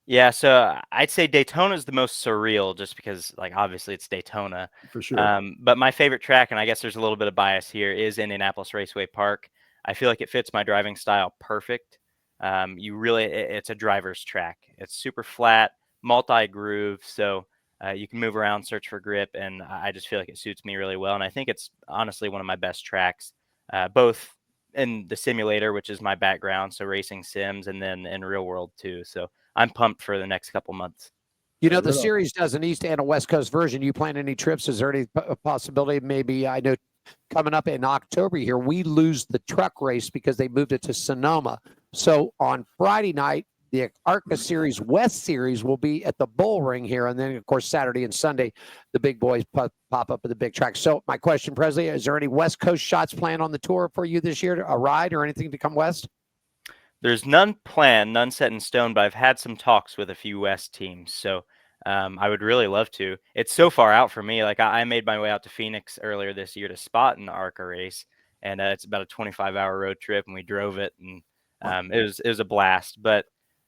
Yeah, so I'd say Daytona is the most surreal, just because, like, obviously it's Daytona. For sure. But my favorite track, and I guess there's a little bit of bias here, is Indianapolis Raceway Park. I feel like it fits my driving style perfect. It's a driver's track. It's super flat, multi-groove, so you can move around, search for grip, and I just feel like it suits me really well. And I think it's honestly one of my best tracks, both in the simulator, which is my background, so racing sims, and then in real world too. So I'm pumped for the next couple months. The series does an East and a West Coast version. You plan any trips? Is there any possibility? Maybe, I know coming up in October here, we lose the truck race because they moved it to Sonoma. So on Friday night, the ARCA Series West Series will be at the Bull Ring here. And then, of course, Saturday and Sunday, the big boys pop up at the big track. So my question, Presley, is there any West Coast shots planned on the tour for you this year, a ride or anything to come west? There's none planned, none set in stone, but I've had some talks with a few West teams. So I would really love to. It's so far out for me. Like, I made my way out to Phoenix earlier this year to spot an ARCA race, and it's about a 25-hour road trip, and we drove it, and it was a blast. But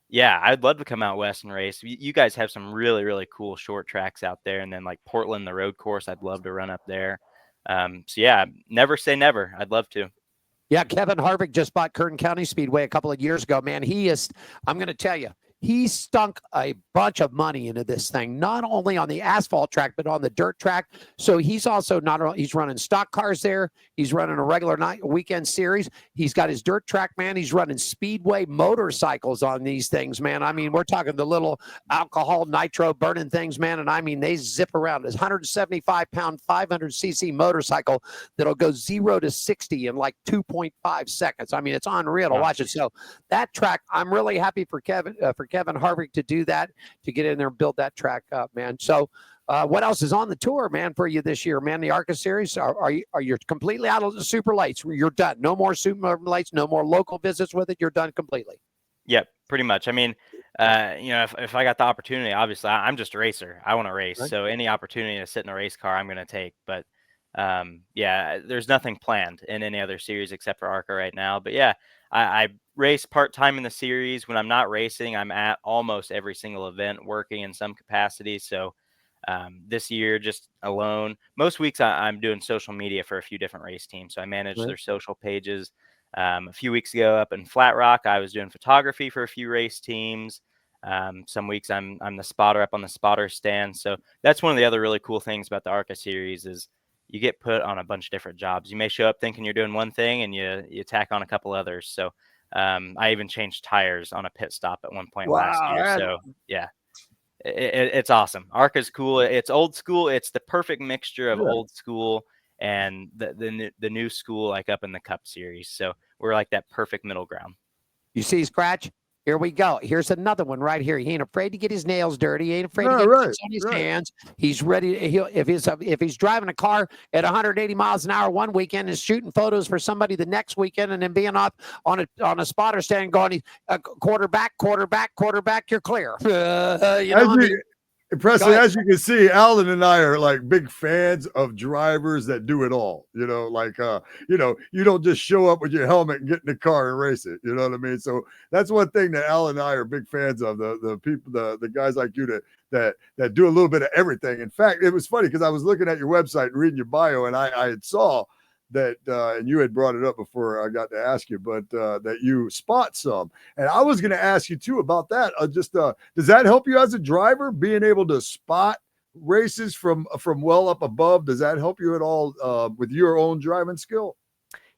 yeah, I'd love to come out west and race. You guys have some really, really cool short tracks out there, and then like Portland, the road course, I'd love to run up there. So yeah, never say never. I'd love to. Yeah, Kevin Harvick just bought Kern County Speedway a couple of years ago. Man, I'm going to tell you, he stunk a bunch of money into this thing, not only on the asphalt track, but on the dirt track. So he's also he's running stock cars there. He's running a regular weekend series. He's got his dirt track, man. He's running speedway motorcycles on these things, man. I mean, we're talking the little alcohol nitro burning things, man. And I mean, they zip around. This 175-pound, 500cc motorcycle that'll go 0 to 60 in like 2.5 seconds. I mean, it's unreal to watch it. So that track, I'm really happy for Kevin Harvick to do that, to get in there and build that track up, man. So what else is on the tour, man, for you this year, man? The ARCA series, are you completely out of the super lights? You're done. No more super lights, no more local visits with it. You're done completely. Yep, pretty much. I mean, if I got the opportunity, obviously I'm just a racer. I want to race. Right. So any opportunity to sit in a race car, I'm going to take. But yeah, there's nothing planned in any other series except for ARCA right now. But yeah, I race part-time in the series. When I'm not racing, I'm at almost every single event working in some capacity. So this year, just alone, most weeks I'm doing social media for a few different race teams. So I manage their social pages. A few weeks ago up in Flat Rock, I was doing photography for a few race teams. Some weeks I'm the spotter up on the spotter stand. So that's one of the other really cool things about the ARCA series is you get put on a bunch of different jobs. You may show up thinking you're doing one thing and you tack on a couple others. So I even changed tires on a pit stop at one point last year. So yeah, it's awesome. ARCA is cool. It's old school. It's the perfect mixture of old school and the new school, like up in the Cup series. So we're like that perfect middle ground. You see, Skratch? Here we go. Here's another one right here. He ain't afraid to get his nails dirty. He ain't afraid to get grease on his hands. He's ready. If he's driving a car at 180 miles an hour one weekend and shooting photos for somebody the next weekend, and then being up on a spotter stand going, quarterback, you're clear. Presley, as you can see, Alan and I are like big fans of drivers that do it all. You know, like you don't just show up with your helmet and get in the car and race it. You know what I mean? So that's one thing that Alan and I are big fans of. The people, the guys like you that do a little bit of everything. In fact, it was funny because I was looking at your website and reading your bio, and I had saw that and you had brought it up before I got to ask you, but that you spot some. And I was going to ask you too about that. Does that help you as a driver, being able to spot races from well up above? Does that help you at all with your own driving skill?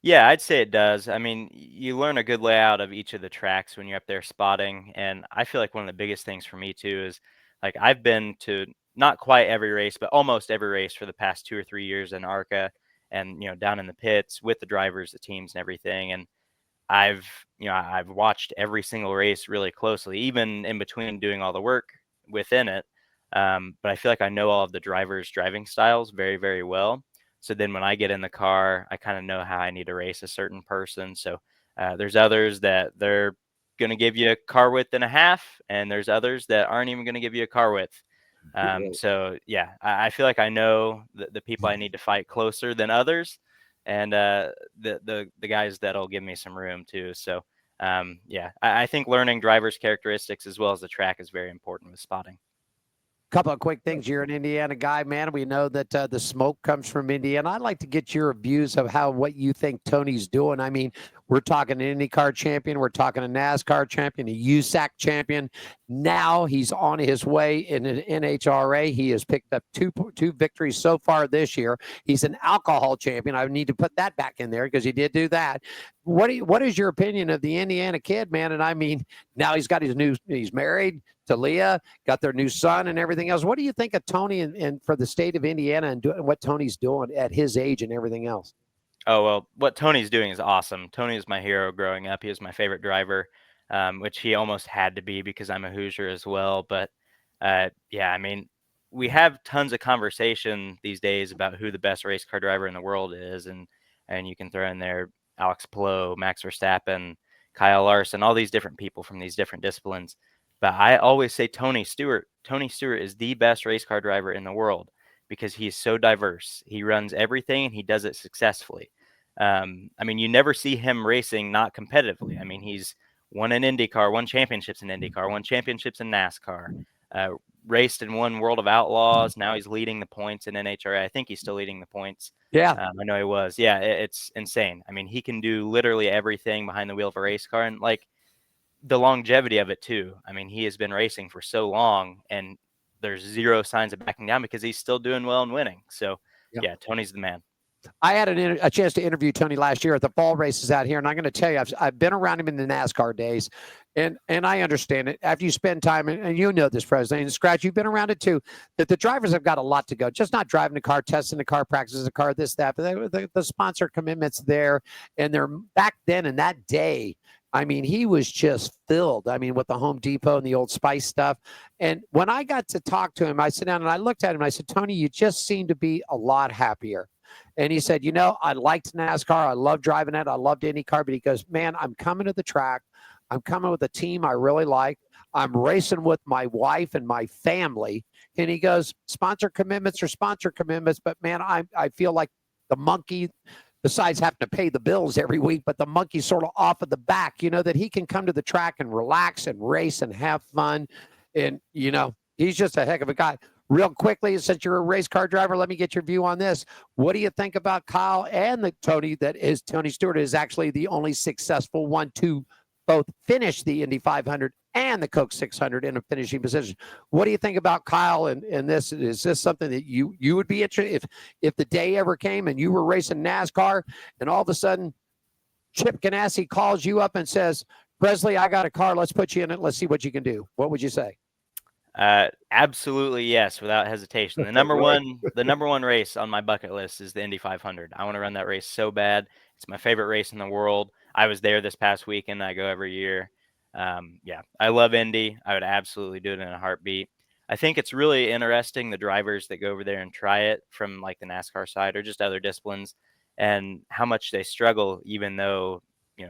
Yeah, I'd say it does. I mean, you learn a good layout of each of the tracks when you're up there spotting. And I feel like one of the biggest things for me too is like I've been to not quite every race, but almost every race for the past 2 or 3 years in ARCA, and down in the pits with the drivers, the teams, and everything. And I've watched every single race really closely, even in between doing all the work within it. But I feel like I know all of the drivers' driving styles very, very well. So then when I get in the car, I kind of know how I need to race a certain person. So there's others that they're going to give you a car width and a half, and there's others that aren't even going to give you a car width. So yeah, I feel like I know the people I need to fight closer than others, and the guys that'll give me some room too. So yeah, I think learning drivers' characteristics as well as the track is very important with spotting. Couple of quick things. You're an Indiana guy, man. We know that the smoke comes from Indiana. I'd like to get your views of what you think Tony's doing. I mean, we're talking an IndyCar champion. We're talking a NASCAR champion, a USAC champion. Now he's on his way in an NHRA. He has picked up two victories so far this year. He's an alcohol champion. I need to put that back in there because he did do that. What is your opinion of the Indiana kid, man? And I mean, now he's got he's married to Leah, got their new son and everything else. What do you think of Tony and for the state of Indiana and what Tony's doing at his age and everything else? Oh, well, what Tony's doing is awesome. Tony is my hero growing up. He was my favorite driver, which he almost had to be because I'm a Hoosier as well. But yeah, I mean, we have tons of conversation these days about who the best race car driver in the world is. And you can throw in there Alex Palou, Max Verstappen, Kyle Larson, all these different people from these different disciplines. But I always say Tony Stewart. Tony Stewart is the best race car driver in the world because he's so diverse. He runs everything and he does it successfully. I mean, you never see him racing not competitively. I mean, he's won an IndyCar, won championships in IndyCar, won championships in NASCAR, raced and won World of Outlaws. Now he's leading the points in NHRA. I think he's still leading the points. Yeah. I know he was. Yeah, it's insane. I mean, he can do literally everything behind the wheel of a race car, and like the longevity of it too. I mean, he has been racing for so long and there's zero signs of backing down because he's still doing well and winning. So yeah, Tony's the man. I had a chance to interview Tony last year at the fall races out here, and I'm going to tell you, I've been around him in the NASCAR days, and I understand it. After you spend time, and you know this, Presley, and Skratch, you've been around it too, that the drivers have got a lot to go. Just not driving the car, testing the car, practicing the car, this, that, but the sponsor commitments there, and they're back then in that day. I mean, he was just filled. I mean, with the Home Depot and the Old Spice stuff. And when I got to talk to him, I sat down and I looked at him and I said, Tony, you just seem to be a lot happier. And he said, I liked NASCAR. I love driving it. I loved IndyCar. But he goes, man, I'm coming to the track. I'm coming with a team I really like. I'm racing with my wife and my family. And he goes, sponsor commitments are sponsor commitments. But, man, I feel like the monkey, besides having to pay the bills every week, but the monkey's sort of off of the back, that he can come to the track and relax and race and have fun. And, he's just a heck of a guy. Real quickly, since you're a race car driver, let me get your view on this. What do you think about Kyle and the Tony, that is Tony Stewart is actually the only successful one to both finish the Indy 500 and the Coke 600 in a finishing position? What do you think about Kyle and this? Is this something that you would be interested if the day ever came and you were racing NASCAR and all of a sudden Chip Ganassi calls you up and says, Presley, I got a car. Let's put you in it. Let's see what you can do. What would you say? Absolutely yes, without hesitation. The number one race on my bucket list is the Indy 500. I want to run that race so bad. It's my favorite race in the world. I was there this past weekend. I go every year. Yeah, I love Indy. I would absolutely do it in a heartbeat. I think it's really interesting, the drivers that go over there and try it from like the NASCAR side or just other disciplines, and how much they struggle, even though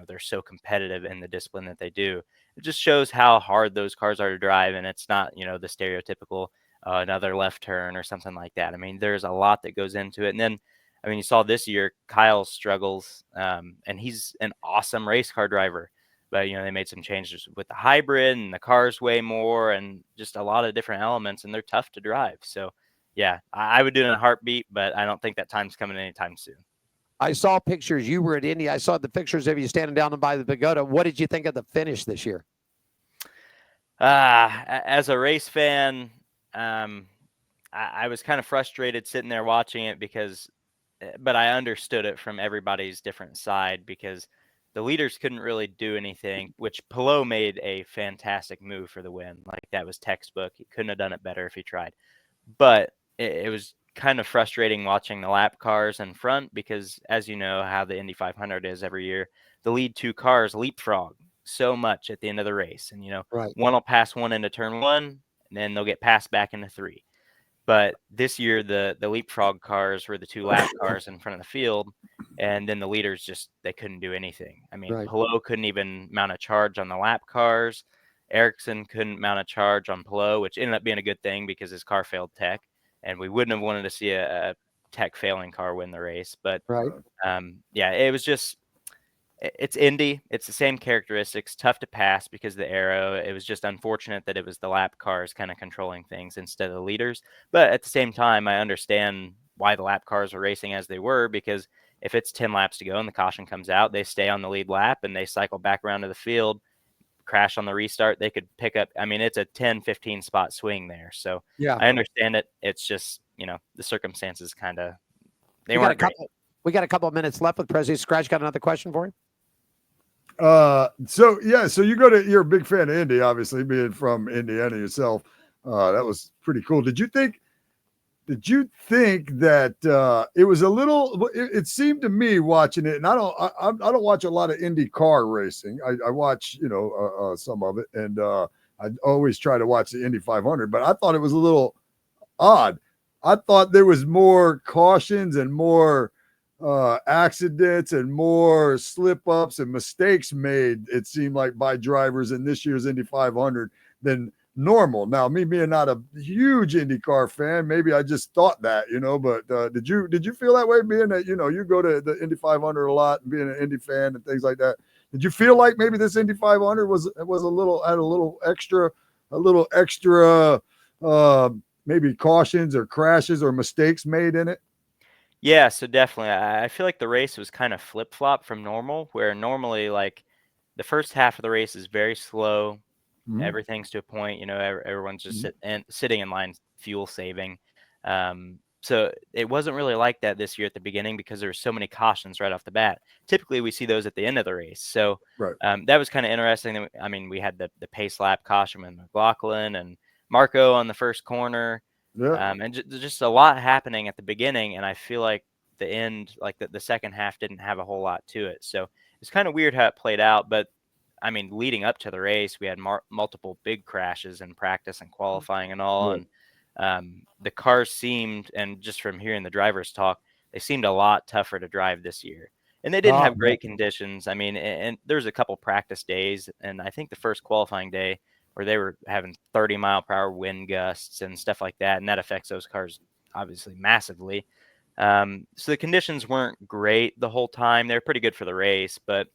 they're so competitive in the discipline that they do. It just shows how hard those cars are to drive, and it's not the stereotypical another left turn or something like that. I mean, there's a lot that goes into it. And then you saw this year Kyle's struggles, and he's an awesome race car driver, but they made some changes with the hybrid, and the cars weigh more, and just a lot of different elements, and they're tough to drive. So yeah, I would do it in a heartbeat, but I don't think that time's coming anytime soon. I saw pictures. You were at Indy. I saw the pictures of you standing down by the pagoda. What did you think of the finish this year? As a race fan, I was kind of frustrated sitting there watching it but I understood it from everybody's different side, because the leaders couldn't really do anything, which Palou made a fantastic move for the win. Like, that was textbook. He couldn't have done it better if he tried. But it was kind of frustrating watching the lap cars in front, because as you know how the Indy 500 is every year, the lead two cars leapfrog so much at the end of the race, and right. One will pass one into turn one, and then they'll get passed back into three. But this year the leapfrog cars were the two lap cars in front of the field, and then the leaders they couldn't do anything. I mean, right. Palou couldn't even mount a charge on the lap cars. Ericsson couldn't mount a charge on Palou, which ended up being a good thing because his car failed tech, and we wouldn't have wanted to see a tech failing car win the race. But right. Yeah, it was just, it's Indy. It's the same characteristics, tough to pass because of the aero. It was just unfortunate that it was the lap cars kind of controlling things instead of the leaders. But at the same time, I understand why the lap cars were racing as they were, because if it's 10 laps to go and the caution comes out, they stay on the lead lap and they cycle back around to the field, crash on the restart, they could pick up. I mean, it's a 10-15 spot swing there. So yeah, I understand it. It's just, the circumstances kind of, we got a couple of minutes left with Presley. Skratch got another question for you. So you're a big fan of Indy, obviously, being from Indiana yourself. That was pretty cool. Did you think that it was a little? It seemed to me watching it, and I don't watch a lot of Indy car racing. I watch some of it, and I always try to watch the Indy 500. But I thought it was a little odd. I thought there was more cautions and more accidents and more slip ups and mistakes made, it seemed like, by drivers in this year's Indy 500 than normal. Now, me being not a huge IndyCar fan, maybe I just thought that, but did you feel that way, being that, you go to the Indy 500 a lot and being an Indy fan and things like that? Did you feel like maybe this Indy 500 was a little extra maybe cautions or crashes or mistakes made in it? Yeah, so definitely. I feel like the race was kind of flip-flop from normal, where normally, like, the first half of the race is very slow. Mhm. Everything's to a point, everyone's just sitting in line, fuel saving. So it wasn't really like that this year at the beginning, because there were so many cautions right off the bat. Typically, we see those at the end of the race. So Right. That was kind of interesting. I mean, we had the pace lap caution with McLaughlin and Marco on the first corner. Yeah. And just a lot happening at the beginning, and I feel like the end, like the second half, didn't have a whole lot to it. So it's kind of weird how it played out. But I mean, leading up to the race, we had multiple big crashes in practice and qualifying and all. Right. And the cars seemed, and just from hearing the drivers talk, they seemed a lot tougher to drive this year. And they didn't have great conditions. I mean, and there was a couple practice days, and I think the first qualifying day where they were having 30-mile-per-hour wind gusts and stuff like that, and that affects those cars obviously massively. So the conditions weren't great the whole time. They were pretty good for the race, but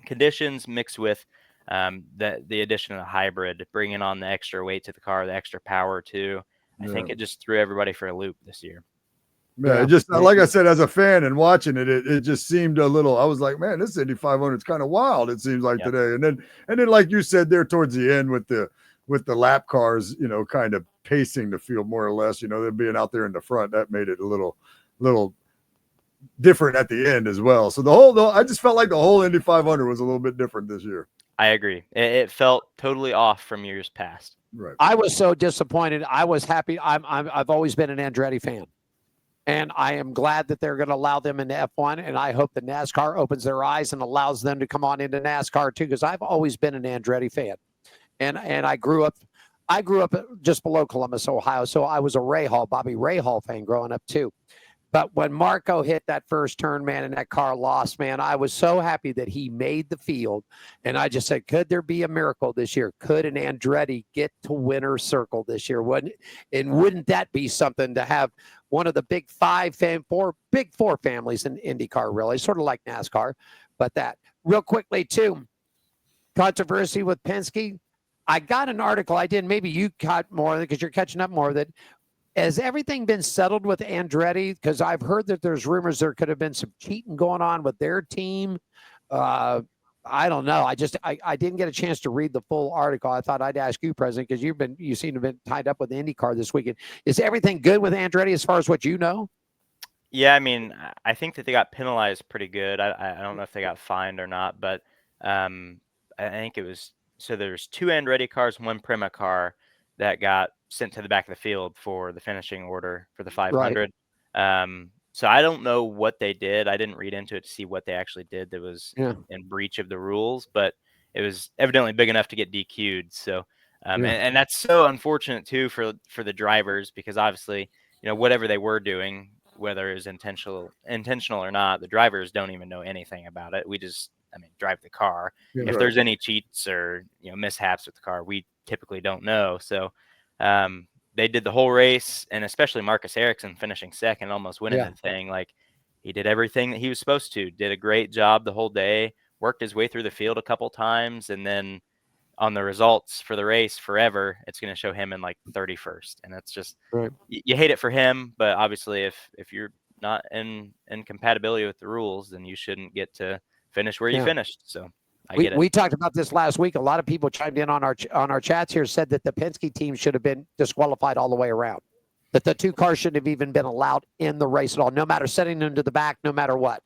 conditions mixed with the addition of the hybrid, bringing on the extra weight to the car, the extra power too. I think it just threw everybody for a loop this year. Yeah, it just like I said, as a fan and watching it just seemed a little. I was like, man, this Indy 500 is kind of wild. It seems like today, and then like you said there towards the end with the lap cars, kind of pacing the field more or less. Them being out there in the front, that made it a little different at the end as well. So I just felt like the whole Indy 500 was a little bit different this year. I agree. It felt totally off from years past. Right. I was so disappointed. I was happy. I've always been an Andretti fan. And I am glad that they're going to allow them into F1. And I hope that NASCAR opens their eyes and allows them to come on into NASCAR too, because I've always been an Andretti fan. And I grew up just below Columbus, Ohio. So I was a Bobby Rahal fan growing up too. But when Marco hit that first turn, man, and that car lost, man, I was so happy that he made the field. And I just said, could there be a miracle this year? Could an Andretti get to winner's circle this year? Wouldn't that be something to have one of the big four families in IndyCar, really, sort of like NASCAR? But that real quickly, too, controversy with Penske. I got an article I did. Maybe you caught more because you're catching up more of it. Has everything been settled with Andretti? Because I've heard that there's rumors there could have been some cheating going on with their team. I don't know. I didn't get a chance to read the full article. I thought I'd ask you, President, because you seem to have been tied up with the IndyCar this weekend. Is everything good with Andretti as far as what you know? Yeah, I mean, I think that they got penalized pretty good. I don't know if they got fined or not, but I think it was so there's 2 Andretti cars and 1 Prema car that got sent to the back of the field for the finishing order for the 500. Right. So I don't know what they did. I didn't read into it to see what they actually did that was in breach of the rules, but it was evidently big enough to get DQ'd. So, and that's so unfortunate too for the drivers, because obviously, whatever they were doing, whether it was intentional or not, the drivers don't even know anything about it. We just, drive the car. If there's any cheats or, mishaps with the car, we typically don't know. So, they did the whole race, and especially Marcus Ericsson finishing second, almost winning the thing. Like, he did everything that he was supposed to, did a great job the whole day, worked his way through the field a couple times, and then on the results for the race forever, it's going to show him in like 31st. And that's just, you hate it for him, but obviously if you're not in compatibility with the rules, then you shouldn't get to finish where you finished. So we talked about this last week. A lot of people chimed in on our chats here, said that the Penske team should have been disqualified all the way around, that the 2 cars shouldn't have even been allowed in the race at all, no matter setting them to the back, no matter what.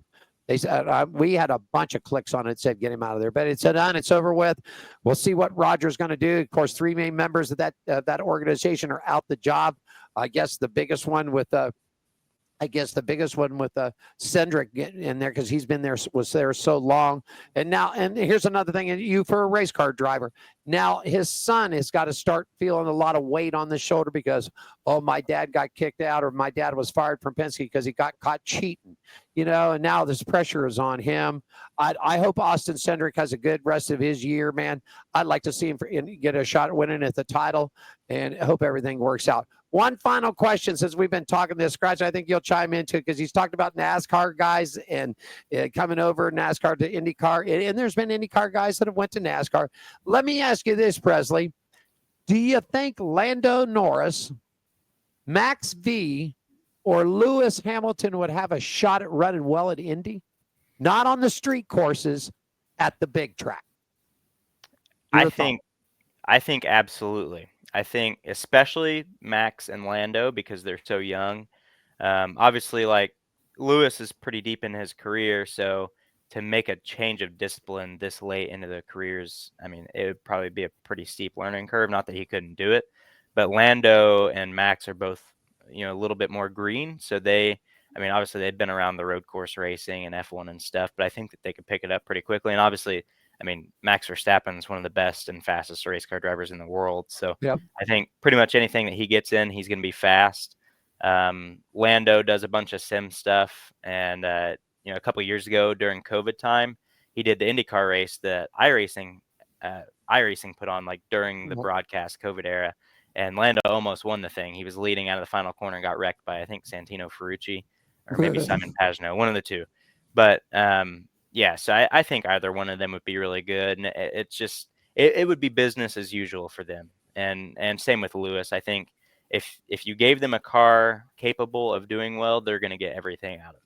They said we had a bunch of clicks on it, said get him out of there, but it's done. It's over with. We'll see what Roger's going to do. Of course, 3 main members of that organization are out the job. I guess the biggest one with Cendric in there, because he's been there, was there so long. And here's another thing, and you for a race car driver, now his son has got to start feeling a lot of weight on the shoulder because, my dad got kicked out, or my dad was fired from Penske because he got caught cheating, and now this pressure is on him. I hope Austin Cendric has a good rest of his year, man. I'd like to see him get a shot at winning at the title, and I hope everything works out. One final question, since we've been talking this, Skratch, I think you'll chime into, because he's talked about NASCAR guys and coming over NASCAR to IndyCar. And there's been IndyCar guys that have went to NASCAR. Let me ask you this, Presley. Do you think Lando Norris, Max V, or Lewis Hamilton would have a shot at running well at Indy? Not on the street courses, at the big track. I think absolutely. I think especially Max and Lando, because they're so young. Obviously, like, Lewis is pretty deep in his career, so to make a change of discipline this late into the careers, it would probably be a pretty steep learning curve. Not that he couldn't do it, but Lando and Max are both, a little bit more green. So obviously they've been around the road course racing and F1 and stuff, but I think that they could pick it up pretty quickly. And obviously, Max Verstappen is one of the best and fastest race car drivers in the world. So I think pretty much anything that he gets in, he's going to be fast. Lando does a bunch of sim stuff. And, a couple of years ago during COVID time, he did the IndyCar race that iRacing put on, like, during the broadcast COVID era. And Lando almost won the thing. He was leading out of the final corner and got wrecked by, I think, Santino Ferrucci. or maybe Simon Pagenaud, one of the two. But yeah, so I think either one of them would be really good, and it's just it would be business as usual for them. And same with Lewis. I think if you gave them a car capable of doing well, they're going to get everything out of it.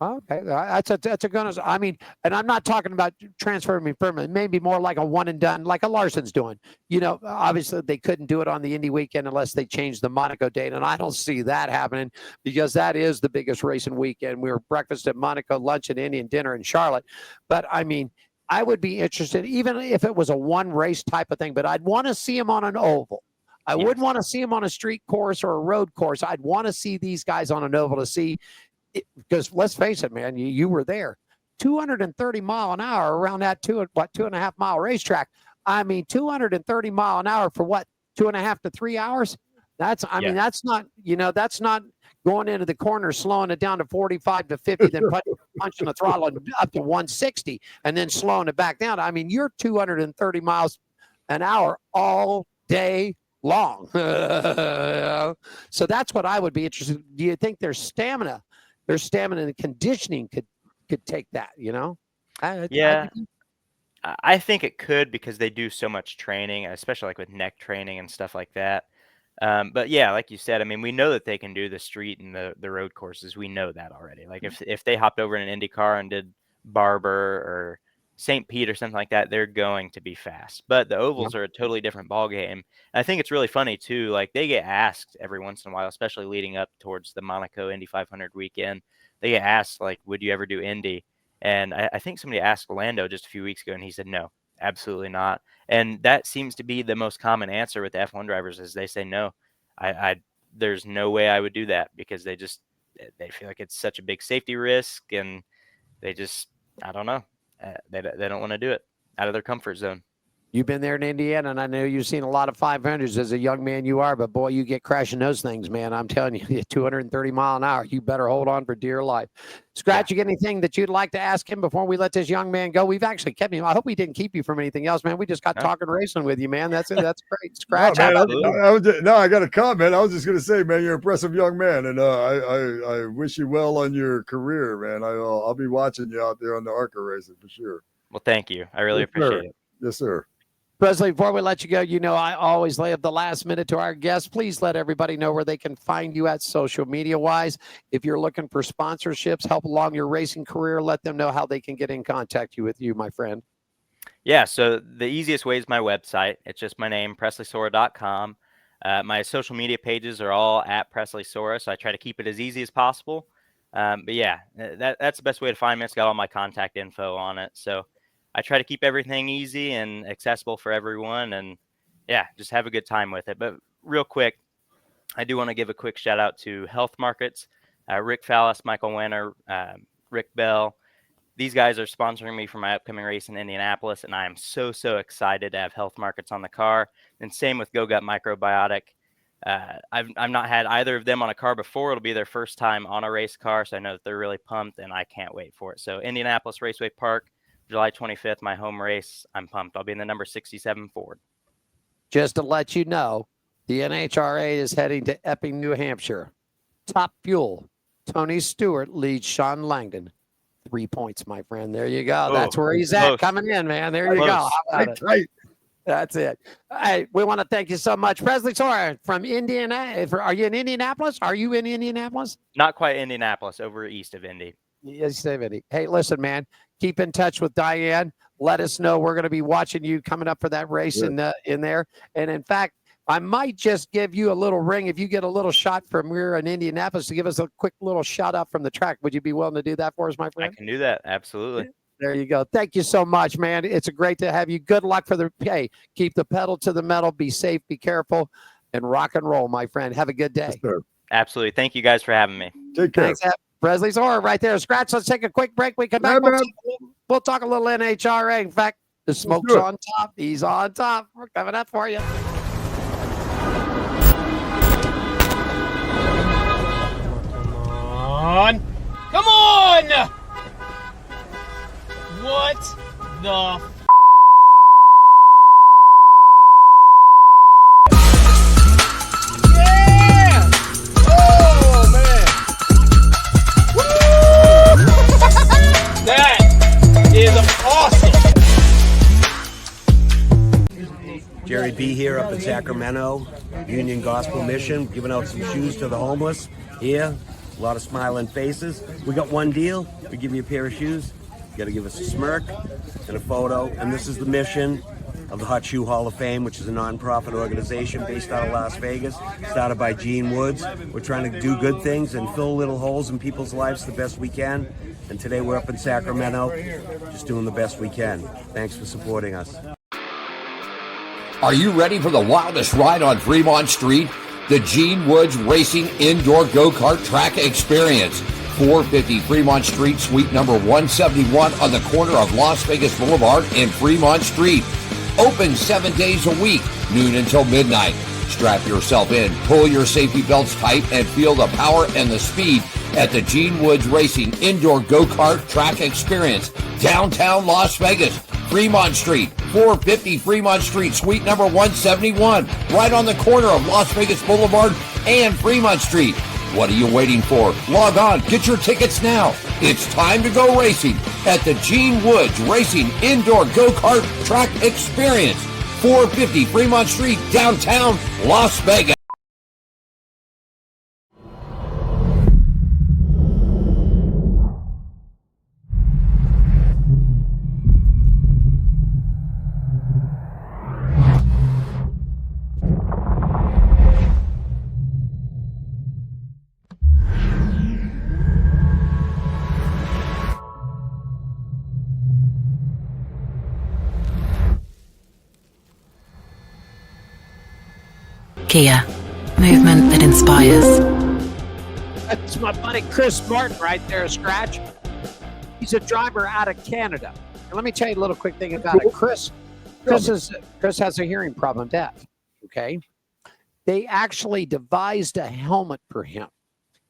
Okay, that's a good. I mean, and I'm not talking about transferring me permanent. Maybe more like a one and done, like a Larson's doing. You know, obviously they couldn't do it on the Indy weekend unless they changed the Monaco date, and I don't see that happening because that is the biggest racing weekend. We were breakfast at Monaco, lunch at Indy, and dinner in Charlotte. But I mean, I would be interested, even if it was a one race type of thing. But I'd want to see him on an oval. I wouldn't want to see him on a street course or a road course. I'd want to see these guys on an oval to see. Because let's face it, man, you were there. 230 mile an hour around that 2.5 mile racetrack. I mean, 230 mile an hour for what, 2.5 to 3 hours? That's, I mean, that's not, that's not going into the corner, slowing it down to 45 to 50, then punching the throttle up to 160 and then slowing it back down. I mean, you're 230 miles an hour all day long. So that's what I would be interested in. Do you think their stamina and conditioning could take that, I think it could, because they do so much training, especially like with neck training and stuff like that. But yeah, like you said, I mean, we know that they can do the street and the road courses. We know that already. Like if they hopped over in an Indy car and did Barber or St. Pete or something like that, they're going to be fast. But the ovals are a totally different ball game. And I think it's really funny too. Like they get asked every once in a while, especially leading up towards the Monaco Indy 500 weekend. They get asked, like, would you ever do Indy? And I think somebody asked Lando just a few weeks ago, and he said, no, absolutely not. And that seems to be the most common answer with the F1 drivers, is they say, no, there's no way I would do that, because they feel like it's such a big safety risk, and they just, I don't know. They don't want to do it, out of their comfort zone. You've been there in Indiana, and I know you've seen a lot of 500s as a young man you are, but boy, you get crashing those things, man. I'm telling you, 230 mile an hour, you better hold on for dear life. Skratch, you get anything that you'd like to ask him before we let this young man go? We've actually kept him. I hope we didn't keep you from anything else, man. We just got talking racing with you, man. That's it. That's great. Skratch. I got a comment. I was just going to say, man, you're an impressive young man, and I wish you well on your career, man. I'll be watching you out there on the ARCA racing for sure. Well, thank you. I really appreciate it. Yes, sir. Presley, before we let you go, I always lay up the last minute to our guests. Please let everybody know where they can find you at social media-wise. If you're looking for sponsorships, help along your racing career, let them know how they can get in contact with you, my friend. Yeah, so the easiest way is my website. It's just my name, PresleySorah.com. My social media pages are all at Presley Sorah, so I try to keep it as easy as possible. But yeah, that's the best way to find me. It's got all my contact info on it. So I try to keep everything easy and accessible for everyone, and yeah, just have a good time with it. But real quick, I do want to give a quick shout out to Health Markets, Rick Fallis, Michael Wenner, Rick Bell. These guys are sponsoring me for my upcoming race in Indianapolis, and I am so excited to have Health Markets on the car. And same with Go Gut Microbiotic. I've not had either of them on a car before. It'll be their first time on a race car, so I know that they're really pumped, and I can't wait for it. So Indianapolis Raceway Park, July 25th, my home race. I'm pumped. I'll be in the number 67 Ford. Just to let you know, the NHRA is heading to Epping, New Hampshire. Top Fuel. Tony Stewart leads Sean Langdon. 3 points, my friend. There you go. That's where he's at, coming in, man. There you go. Right. That's it. Hey, we want to thank you so much. Presley Sorah from Indiana. Are you in Indianapolis? Are you in Indianapolis? Not quite Indianapolis, over east of Indy. Yes, Indy. Hey, listen, man. Keep in touch with Diane. Let us know. We're going to be watching you coming up for that race in there. And in fact, I might just give you a little ring if you get a little shot from here in Indianapolis to give us a quick little shout out from the track. Would you be willing to do that for us, my friend? I can do that. Absolutely. There you go. Thank you so much, man. It's great to have you. Good luck for keep the pedal to the metal. Be safe, be careful, and rock and roll, my friend. Have a good day. Yes, absolutely. Thank you guys for having me. Take care. Thanks, Presley Sorah right there. Skratch, let's take a quick break. We come back. We'll talk a little NHRA. In fact, the smoke's on top. He's on top. We're coming up for you. Come on! What the yeah! Oh, man! Woo! be here up in Sacramento, Union Gospel Mission, giving out some shoes to the homeless. Here, a lot of smiling faces. We got one deal. We give you a pair of shoes. You got to give us a smirk and a photo. And this is the mission of the Hot Shoe Hall of Fame, which is a non-profit organization based out of Las Vegas, started by Gene Woods. We're trying to do good things and fill little holes in people's lives the best we can. And today we're up in Sacramento, just doing the best we can. Thanks for supporting us. Are you ready for the wildest ride on Fremont Street? The Gene Woods Racing Indoor Go-Kart Track Experience. 450 Fremont Street, suite number 171 on the corner of Las Vegas Boulevard and Fremont Street. Open 7 days a week, noon until midnight. Strap yourself in, pull your safety belts tight, and feel the power and the speed at the Gene Woods Racing Indoor Go-Kart Track Experience, downtown Las Vegas, Fremont Street, 450 Fremont Street, suite number 171, right on the corner of Las Vegas Boulevard and Fremont Street. What are you waiting for? Log on, get your tickets now. It's time to go racing at the Gene Woods Racing Indoor Go-Kart Track Experience, 450 Fremont Street, downtown Las Vegas. Kia, movement that inspires. That's my buddy Chris Martin right there, Skratch. He's a driver out of Canada. And let me tell you a little quick thing about it. Chris has a hearing problem, deaf. Okay. They actually devised a helmet for him.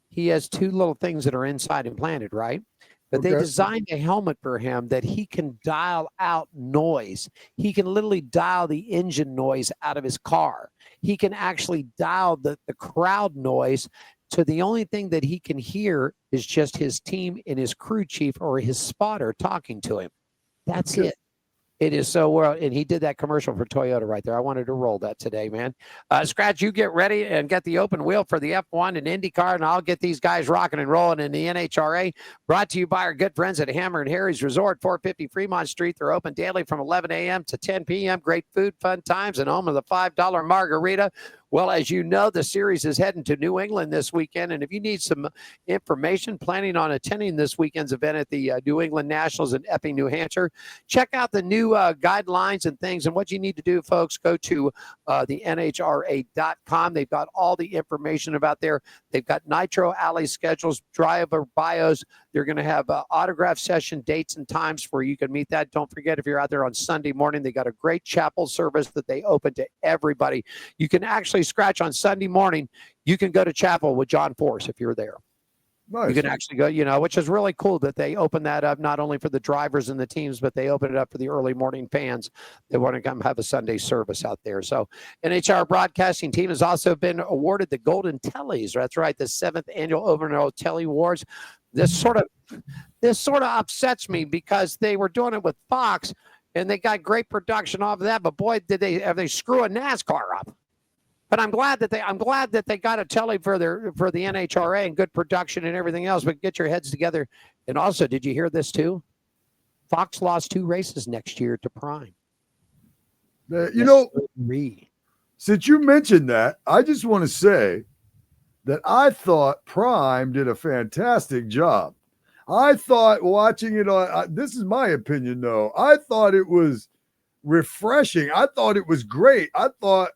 He has two little things that are inside implanted, right? But they designed a helmet for him that he can dial out noise. He can literally dial the engine noise out of his car. He can actually dial the crowd noise to the only thing that he can hear is just his team and his crew chief or his spotter talking to him. That's it. It is so well, and he did that commercial for Toyota right there. I wanted to roll that today, man. Skratch, you get ready and get the open wheel for the F1 and IndyCar, and I'll get these guys rocking and rolling in the NHRA. Brought to you by our good friends at Hammer and Harry's Resort, 450 Fremont Street. They're open daily from 11 a.m. to 10 p.m. Great food, fun times, and home of the $5 margarita. Well, as you know, the series is heading to New England this weekend, and if you need some information, planning on attending this weekend's event at the New England Nationals in Epping, New Hampshire, check out the new guidelines and things. And what you need to do, folks, go to the NHRA.com. They've got all the information about there. They've got Nitro Alley schedules, driver bios. They're going to have autograph session dates and times where you can meet that. Don't forget, if you're out there on Sunday morning, they got a great chapel service that they open to everybody. You can actually Skratch on Sunday morning. You can go to chapel with John Force if you're there. Nice. You can actually go, which is really cool that they open that up not only for the drivers and the teams, but they open it up for the early morning fans that want to come have a Sunday service out there. So NHR broadcasting team has also been awarded the Golden Tellys. That's right, the 7th annual Overall Telly Awards. This sort of upsets me because they were doing it with Fox and they got great production off of that. But boy, have they screw a NASCAR up. But I'm glad that they got a telly for the NHRA and good production and everything else. But get your heads together. And also, did you hear this too? Fox lost 2 races next year to Prime. Since you mentioned that, I just want to say that I thought Prime did a fantastic job. I thought watching it on, this is my opinion though, I thought it was refreshing. I thought it was great. I thought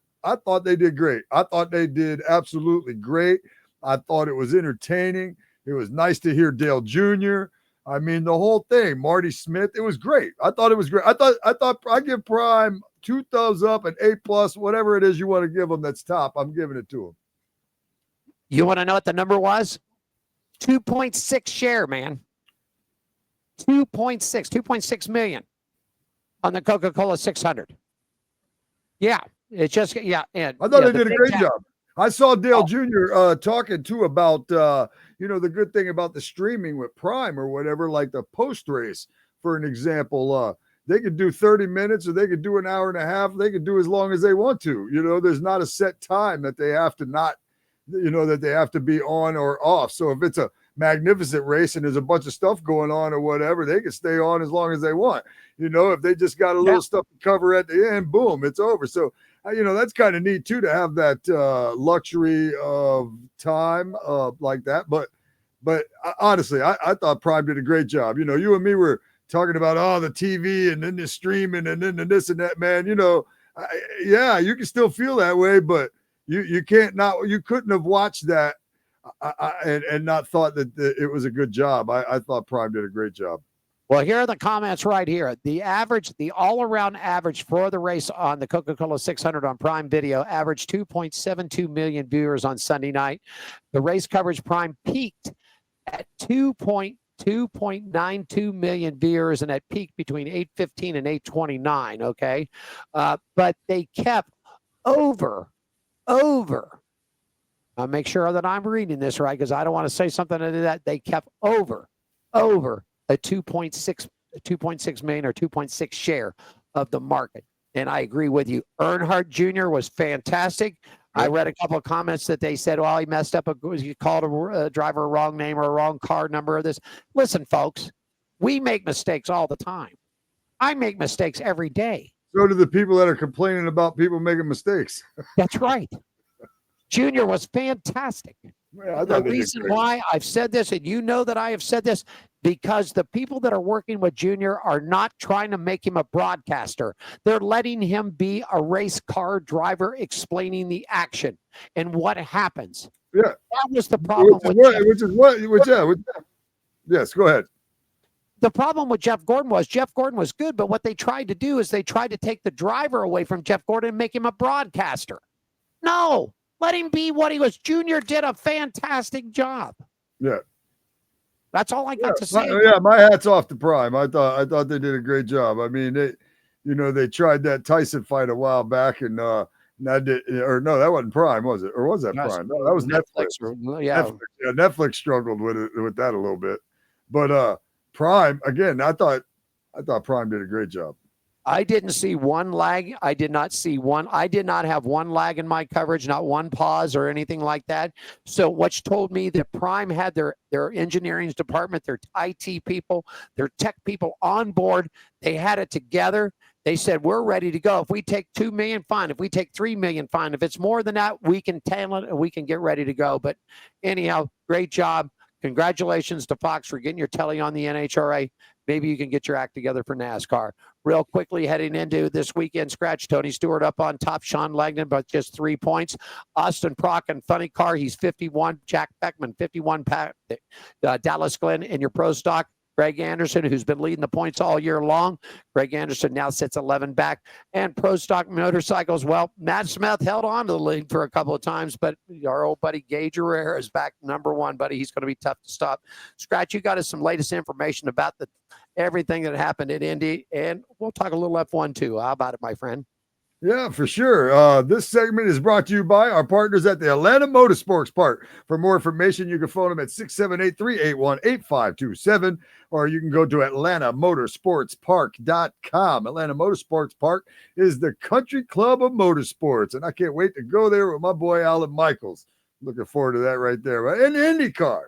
they did great. I thought they did absolutely great. I thought it was entertaining. It was nice to hear Dale Jr. I mean, the whole thing, Marty Smith, it was great. I thought it was great. I thought I give Prime 2 thumbs up and A+, whatever it is you want to give them that's top, I'm giving it to them. You want to know what the number was? 2.6 share, man. 2.6 million on the Coca-Cola 600. Yeah. It's just, yeah. And I thought they did a great job. I saw Dale Jr. Talking too about, the good thing about the streaming with Prime or whatever, like the post race, for an example. they could do 30 minutes or they could do an hour and a half. They could do as long as they want to. You know, there's not a set time that they have to that they have to be on or off. So if it's a magnificent race and there's a bunch of stuff going on or whatever, they can stay on as long as they want. You know, if they just got a little stuff to cover at the end, boom, it's over. So, that's kind of neat too, to have that luxury of time like that. But honestly, I thought Prime did a great job. You know, you and me were talking about, the TV and then the streaming and then the this and that, man. You know, you can still feel that way, but you couldn't have watched that and not thought that it was a good job. I thought Prime did a great job. Well, here are the comments right here. The all-around average for the race on the Coca-Cola 600 on Prime Video averaged 2.72 million viewers on Sunday night. The race coverage Prime peaked at 2.92 million viewers, and that peaked between 8:15 and 8:29. Okay, but they kept over. I'll make sure that I'm reading this right, because I don't want to say something into that. They kept over a 2.6 million or 2.6 share of the market. And I agree with you. Earnhardt Jr. was fantastic. I read a couple of comments that they said, well, he messed up. He called a driver a wrong name or a wrong car number or this. Listen, folks, we make mistakes all the time. I make mistakes every day. So do the people that are complaining about people making mistakes. That's right. Junior was fantastic. Yeah, the reason why I've said this, and you know that I have said this, because the people that are working with Junior are not trying to make him a broadcaster. They're letting him be a race car driver, explaining the action and what happens. Yeah. That was the problem. Yes, go ahead. The problem with Jeff Gordon was good, but what they tried to do is they tried to take the driver away from Jeff Gordon and make him a broadcaster. No. Let him be what he was. Junior did a fantastic job. Yeah. That's all I got to say. My hat's off to Prime. I thought they did a great job. I mean, they tried that Tyson fight a while back, and that wasn't Prime, was it? Or was that Prime? No, that was Netflix. Yeah. Netflix struggled with that a little bit. But Prime, again, I thought Prime did a great job. I didn't see one lag. I did not have one lag in my coverage, not one pause or anything like that. So which told me that Prime had their engineering department, their IT people, their tech people on board. They had it together. They said, we're ready to go. If we take 2 million, fine. If we take 3 million, fine. If it's more than that, we can tail it and we can get ready to go. But anyhow, great job. Congratulations to Fox for getting your telly on the NHRA. Maybe you can get your act together for NASCAR. Real quickly, heading into this weekend scratch, Tony Stewart up on top, Sean Langdon, but just 3 points. Austin Prock and Funny Car, he's 51. Jack Beckman, 51. Dallas Glenn in your pro stock. Greg Anderson, who's been leading the points all year long. Greg Anderson now sits 11 back. And pro stock motorcycles, well, Matt Smith held on to the lead for a couple of times, but our old buddy Gage Herrera is back number one, buddy. He's going to be tough to stop. Scratch, you got us some latest information about everything that happened at Indy, and we'll talk a little F1 too. How about it, my friend? Yeah, for sure. This segment is brought to you by our partners at the Atlanta Motorsports Park. For more information, you can phone them at 678-381-8527, or you can go to atlantamotorsportspark.com. Atlanta Motorsports Park is the country club of motorsports, and I can't wait to go there with my boy Alan Michaels. Looking forward to that right there. And IndyCar.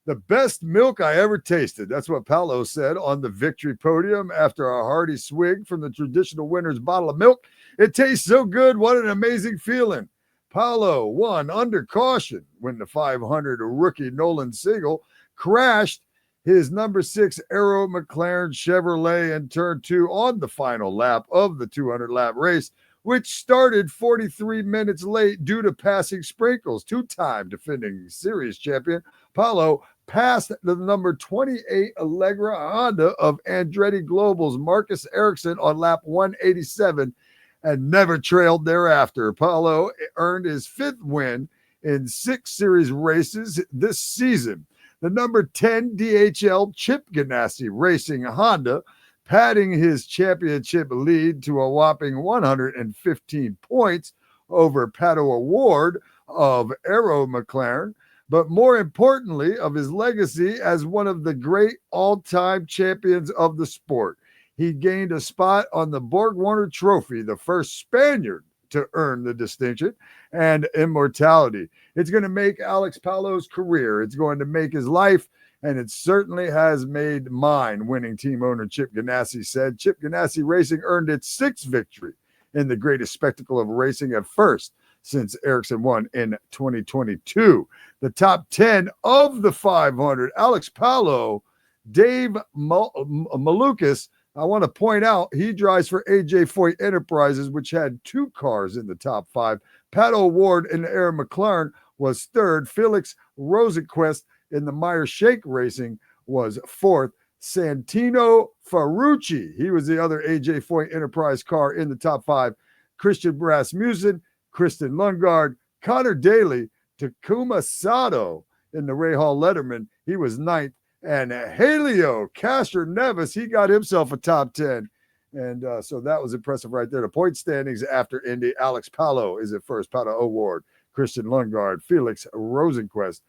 The best milk I ever tasted. That's what Paolo said on the victory podium after a hearty swig from the traditional winner's bottle of milk. It tastes so good. What an amazing feeling. Paolo won under caution when the 500 rookie Nolan Siegel crashed his number 6 Aero McLaren Chevrolet in turn 2 on the final lap of the 200-lap race, which started 43 minutes late due to passing sprinkles. Two-time defending series champion Paolo passed the number 28 Allegra Honda of Andretti Global's Marcus Ericsson on lap 187 and never trailed thereafter. Paolo earned his 5th win in 6 series races this season. The number 10 DHL Chip Ganassi Racing Honda padding his championship lead to a whopping 115 points over Pato Award of Aero McLaren, but more importantly, of his legacy as one of the great all-time champions of the sport. he gained a spot on the Borg Warner Trophy, the first Spaniard to earn the distinction and immortality. It's going to make Alex Palou's career. It's going to make his life, and it certainly has made mine, winning team owner Chip Ganassi said. Chip Ganassi Racing earned its 6th victory in the greatest spectacle of racing at first since Ericsson won in 2022. The top 10 of the 500, Alex Palou, Dave Malukas. I want to point out he drives for AJ Foyt Enterprises, which had 2 cars in the top 5. Pat O'Ward in the Aaron McLaren was 3rd. Felix Rosenquist in the Meyer Shake Racing was 4th. Santino Ferrucci, he was the other AJ Foyt Enterprise car in the top 5. Christian Rasmussen, Kristen Lundgaard, Connor Daly, Takuma Sato in the Ray Hall Letterman, he was 9th. And Helio Castor Nevis, he got himself a top 10. And so that was impressive right there. The point standings after Indy, Alex Palou is at first, Pato O'Ward, Christian Lundgaard, Felix Rosenquist,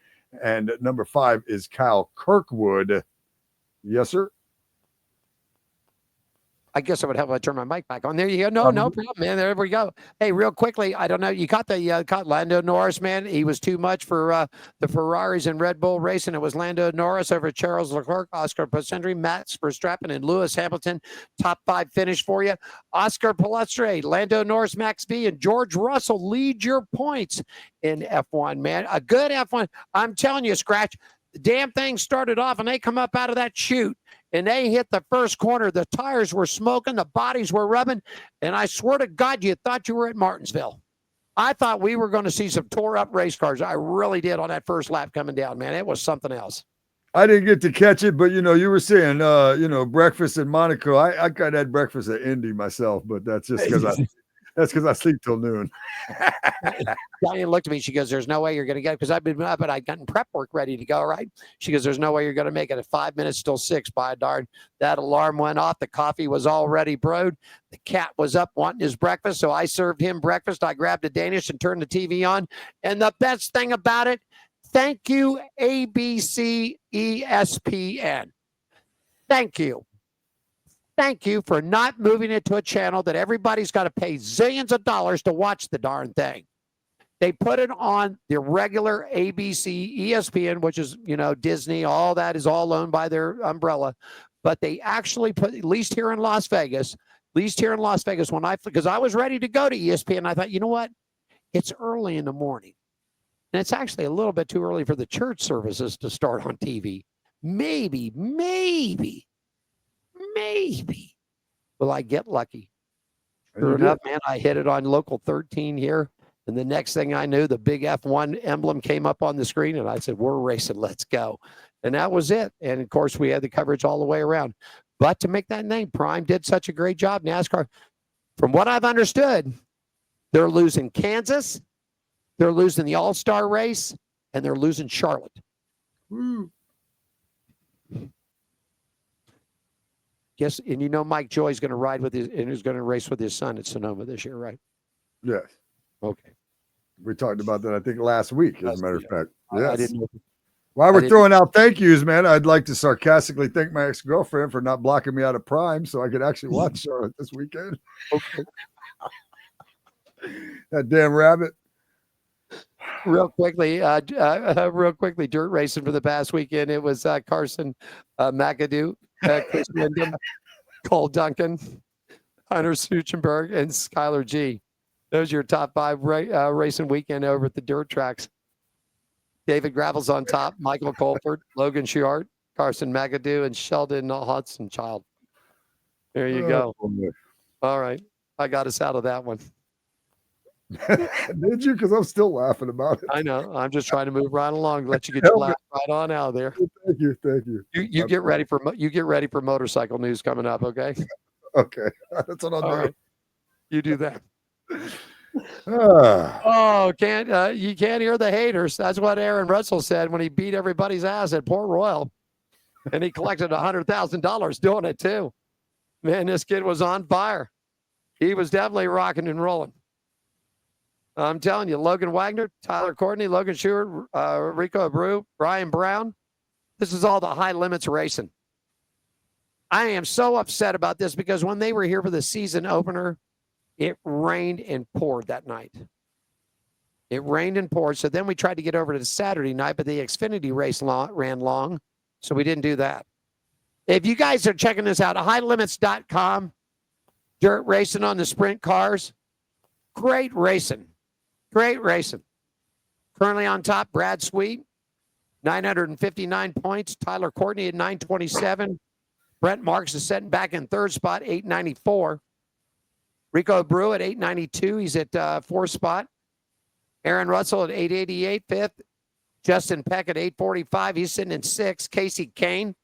and number 5 is Kyle Kirkwood. Yes, sir. I guess I would have to turn my mic back on. There you go. No problem, man. There we go. Hey, real quickly, I don't know. You caught caught Lando Norris, man. He was too much for the Ferraris and Red Bull racing. It was Lando Norris over Charles Leclerc, Oscar Piastri, Max Verstappen, and Lewis Hamilton. Top 5 finish for you. Oscar Piastri, Lando Norris, Max B, and George Russell lead your points in F1, man. A good F1. I'm telling you, Skratch, the damn thing started off, and they come up out of that chute. And they hit the first corner. The tires were smoking. The bodies were rubbing. And I swear to God, you thought you were at Martinsville. I thought we were going to see some tore-up race cars. I really did on that first lap coming down, man. It was something else. I didn't get to catch it, but, you were saying, breakfast in Monaco. I got had breakfast at Indy myself, but that's just because I sleep till noon. Diane looked at me. She goes, "There's no way you're going to get it," because I've been up and I'd gotten prep work ready to go, right? She goes, "There's no way you're going to make it at 5 minutes till 6, by darn." That alarm went off. The coffee was already brewed. The cat was up wanting his breakfast, so I served him breakfast. I grabbed a Danish and turned the TV on. And the best thing about it, thank you, ABC ESPN. Thank you. Thank you for not moving it to a channel that everybody's got to pay zillions of dollars to watch the darn thing. They put it on the regular ABC, ESPN, which is, Disney, all that is all owned by their umbrella. But they actually put, at least here in Las Vegas, because I was ready to go to ESPN, I thought, you know what? It's early in the morning. And it's actually a little bit too early for the church services to start on TV. Maybe will I get lucky? Sure enough, man, I hit it on local 13 here. And the next thing I knew, the big F1 emblem came up on the screen, and I said, "We're racing, let's go." And that was it. And, of course, we had the coverage all the way around. But to make that name, Prime did such a great job. NASCAR, from what I've understood, they're losing Kansas, they're losing the All-Star race, and they're losing Charlotte. Yes, and Mike Joy's going to ride with and he's going to race with his son at Sonoma this year, right? Yes. Okay. We talked about that, I think, last week, as a matter of fact. Yes. I didn't know. While we're throwing out thank yous, man, I'd like to sarcastically thank my ex-girlfriend for not blocking me out of Prime so I could actually watch Charlotte this weekend. Okay. That damn rabbit. Real quickly, dirt racing for the past weekend. It was Carson McAdoo, Chris Wyndham, Cole Duncan, Hunter Suchenberg, and Skylar G. Those are your top 5 racing weekend over at the dirt tracks. David Gravel's on top, Michael Colford, Logan Schuart, Carson McAdoo, and Sheldon Hudson Child. There you go. All right. I got us out of that one. Did you? Because I'm still laughing about it. I know. I'm just trying to move right along, let you get your laugh right on out of there. Thank you. You get ready for motorcycle news coming up, okay? Okay. That's what I'll do. Right. You do that. You can't hear the haters. That's what Aaron Russell said when he beat everybody's ass at Port Royal. And he collected $100,000 doing it too. Man, this kid was on fire. He was definitely rocking and rolling. I'm telling you, Logan Wagner, Tyler Courtney, Logan Schuart, Rico Abreu, Brian Brown. This is all the high limits racing. I am so upset about this because when they were here for the season opener, it rained and poured that night. It rained and poured. So then we tried to get over to the Saturday night, but the Xfinity race ran long, so we didn't do that. If you guys are checking this out, highlimits.com, dirt racing on the sprint cars. Great racing. Great racing. Currently on top, Brad Sweet, 959 points. Tyler Courtney at 927. Brent Marks is sitting back in third spot, 894. Rico Brew at 892. He's at fourth spot. Aaron Russell at 888, fifth. Justin Peck at 845. He's sitting in sixth. Casey Kane,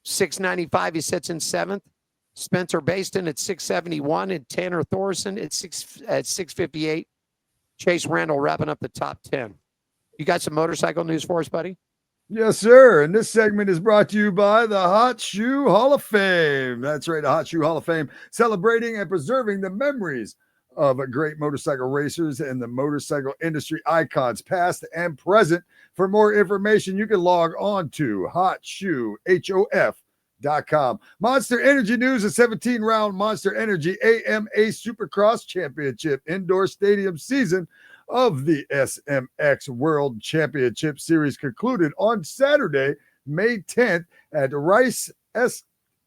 695. He sits in seventh. Spencer Baston at 671. And Tanner Thorson at 658. Chase Randall wrapping up the top 10. You got some motorcycle news for us, buddy? Yes, sir. And this segment is brought to you by the Hot Shoe Hall of Fame. That's right, the Hot Shoe Hall of Fame, celebrating and preserving the memories of great motorcycle racers and the motorcycle industry icons, past and present. For more information, you can log on to hotshoe.com. Monster Energy News, a 17-round Monster Energy AMA Supercross Championship indoor stadium season of the SMX World Championship Series concluded on Saturday, May 10th at Rice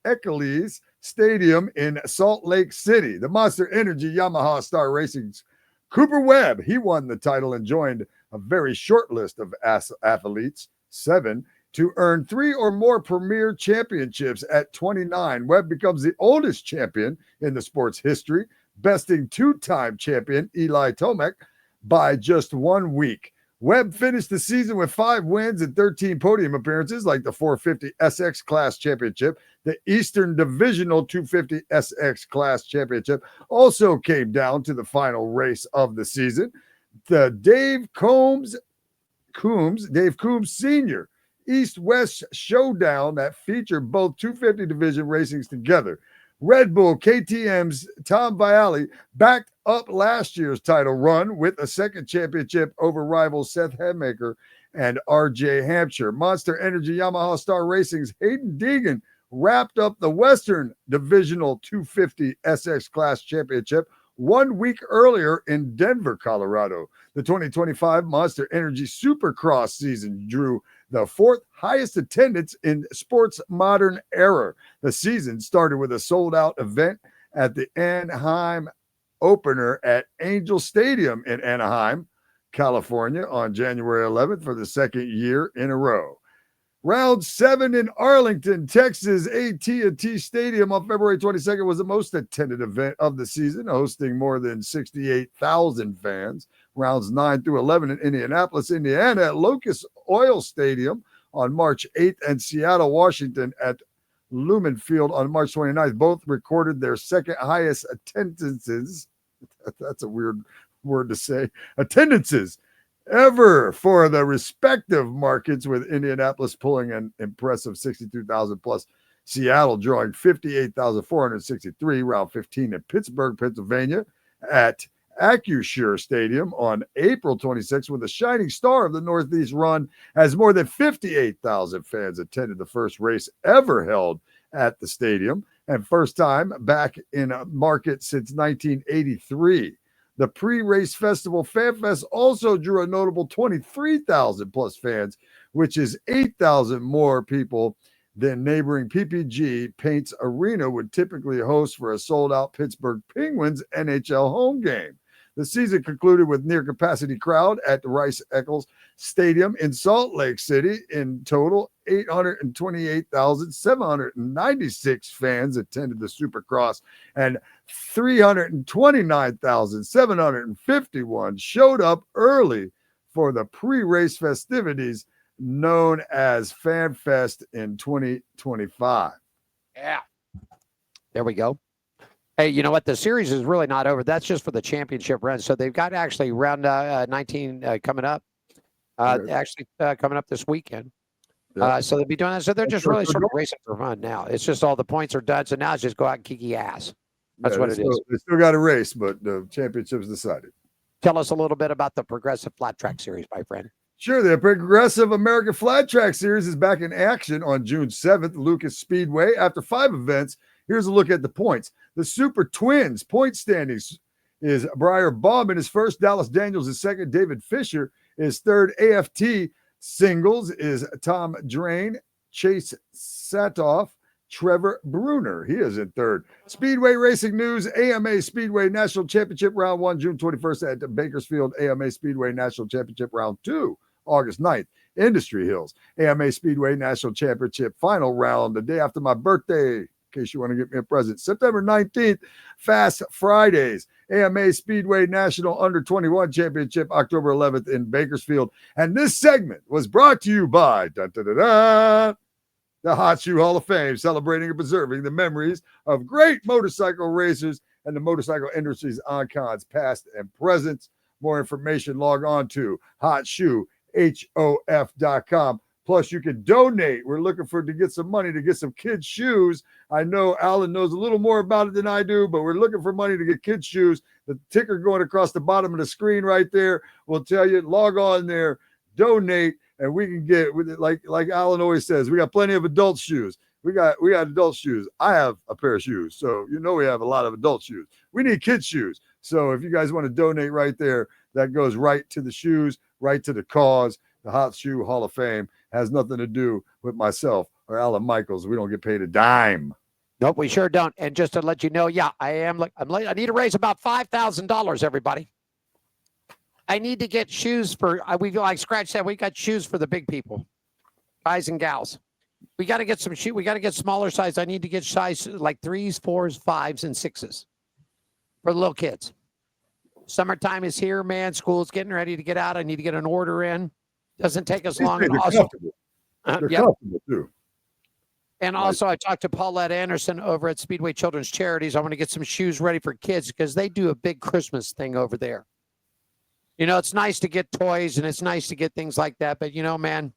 Eccles Stadium in Salt Lake City. The Monster Energy Yamaha Star Racing's Cooper Webb, he won the title and joined a very short list of athletes, 7, to earn 3 or more premier championships at 29. Webb becomes the oldest champion in the sport's history, besting 2-time champion Eli Tomac by just 1 week. Webb finished the season with 5 wins and 13 podium appearances, like the 450 SX Class Championship. The Eastern Divisional 250 SX Class Championship also came down to the final race of the season. The Dave Coombs Sr. East-West Showdown that featured both 250 division racings together. Red Bull KTM's Tom Vialli backed up last year's title run with a second championship over rivals Seth Hemaker and RJ Hampshire. Monster Energy Yamaha Star Racing's Hayden Deegan wrapped up the Western Divisional 250 SX Class Championship 1 week earlier in Denver, Colorado. The 2025 Monster Energy Supercross season drew the 4th highest attendance in sports modern era. The season started with a sold-out event at the Anaheim opener at Angel Stadium in Anaheim, California on January 11th for the second year in a row. Round 7 in Arlington, Texas, AT&T Stadium on February 22nd was the most attended event of the season, hosting more than 68,000 fans. Rounds 9 through 11 in Indianapolis, Indiana at Locust Oil Stadium on March 8th and Seattle, Washington at Lumen Field on March 29th both recorded their second highest attendances. That's a weird word to say. Attendances ever for the respective markets, with Indianapolis pulling an impressive 62,000 plus, Seattle drawing 58,463, round 15 in Pittsburgh, Pennsylvania at Acusure Stadium on April 26th, with a shining star of the Northeast run as more than 58,000 fans attended the first race ever held at the stadium and first time back in a market since 1983. The pre-race festival FanFest also drew a notable 23,000 plus fans, which is 8,000 more people than neighboring PPG Paints Arena would typically host for a sold-out Pittsburgh Penguins NHL home game. The season concluded with near-capacity crowd at the Rice Eccles Stadium in Salt Lake City. In total, 828,796 fans attended the Supercross, and 329,751 showed up early for the pre-race festivities known as FanFest in 2025. Yeah. There we go. Hey, you know what? The series is really not over. That's just for the championship run. So they've got actually round 19 coming up. Coming up this weekend. So they'll be doing that. So they're just really sort of racing for fun now. It's just all the points are done. So now it's just go out and kick your ass. That's what it is. They still got a race, but the championship's decided. Tell us a little bit about the Progressive Flat Track Series, my friend. Sure, the Progressive American Flat Track Series is back in action on June 7th, Lucas Speedway. After 5 events, here's a look at the points. The Super Twins point standings is Briar Bauman is first, Dallas Daniels is second, David Fisher is third, AFT singles is Tom Drain, Chase Satoff, Trevor Bruner. He is in third. Speedway Racing News, AMA Speedway National Championship Round 1, June 21st at Bakersfield, AMA Speedway National Championship Round 2. August 9th, Industry Hills, AMA Speedway National Championship Final Round, the day after my birthday, in case you want to get me a present. September 19th, Fast Fridays, AMA Speedway National Under 21 Championship, October 11th in Bakersfield. And this segment was brought to you by the Hot Shoe Hall of Fame, celebrating and preserving the memories of great motorcycle racers and the motorcycle industry's icons, past and present. More information, log on to hotshoef.com. Plus, you can donate. We're looking to get some money to get some kids' shoes. I know Alan knows a little more about it than I do, but we're looking for money to get kids' shoes. The ticker going across the bottom of the screen right there will tell you, log on there, donate, and we can get, like Alan always says, we got plenty of adult shoes. We got adult shoes. I have a pair of shoes, so we have a lot of adult shoes. We need kids' shoes. So if you guys want to donate right there, that goes right to the shoes, right to the cause. The Hot Shoe Hall of Fame has nothing to do with myself or Alan Michaels. We don't get paid a dime. Nope, we sure don't. And just to let you know, I need to raise about $5,000, everybody. I need to get shoes for, like Skratch said, we got shoes for the big people, guys and gals. We got to get some shoes. We got to get smaller size. I need to get size like 3s, 4s, 5s, and 6s for the little kids. Summertime is here, man. School's getting ready to get out. I need to get an order in. Doesn't take us long. They're comfortable. They're comfortable too. And also, I talked to Paulette Anderson over at Speedway Children's Charities. I want to get some shoes ready for kids because they do a big Christmas thing over there. It's nice to get toys and it's nice to get things like that. But, man,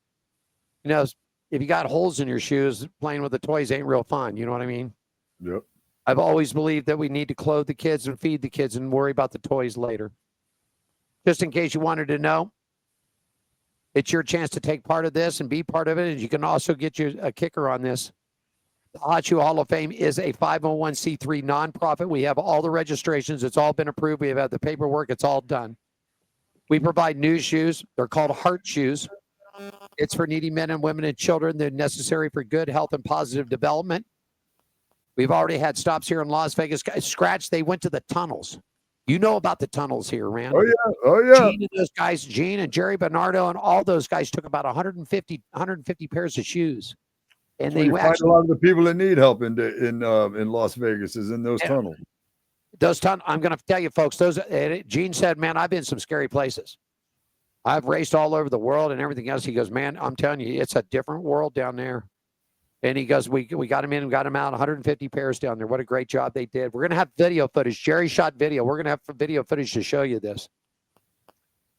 if you got holes in your shoes, playing with the toys ain't real fun. You know what I mean? Yep. I've always believed that we need to clothe the kids and feed the kids and worry about the toys later. Just in case you wanted to know, it's your chance to take part of this and be part of it. And you can also get you a kicker on this. The Hot Shoe Hall of Fame is a 501c3 nonprofit. We have all the registrations. It's all been approved. We have had the paperwork. It's all done. We provide new shoes. They're called Heart Shoes. It's for needy men and women and children. They're necessary for good health and positive development. We've already had stops here in Las Vegas. Skratch, they went to the tunnels. You know about the tunnels here, man. Oh, yeah. Gene and those guys, Gene and Jerry Bernardo and all those guys took about 150 pairs of shoes. And they find a lot of the people that need help in Las Vegas is in those tunnels. I'm going to tell you, folks, Gene said, man, I've been in some scary places. I've raced all over the world and everything else. He goes, man, I'm telling you, it's a different world down there. And he goes, we got him in and got him out, 150 pairs down there. What a great job they did. We're going to have video footage. Jerry shot video. We're going to have video footage to show you this.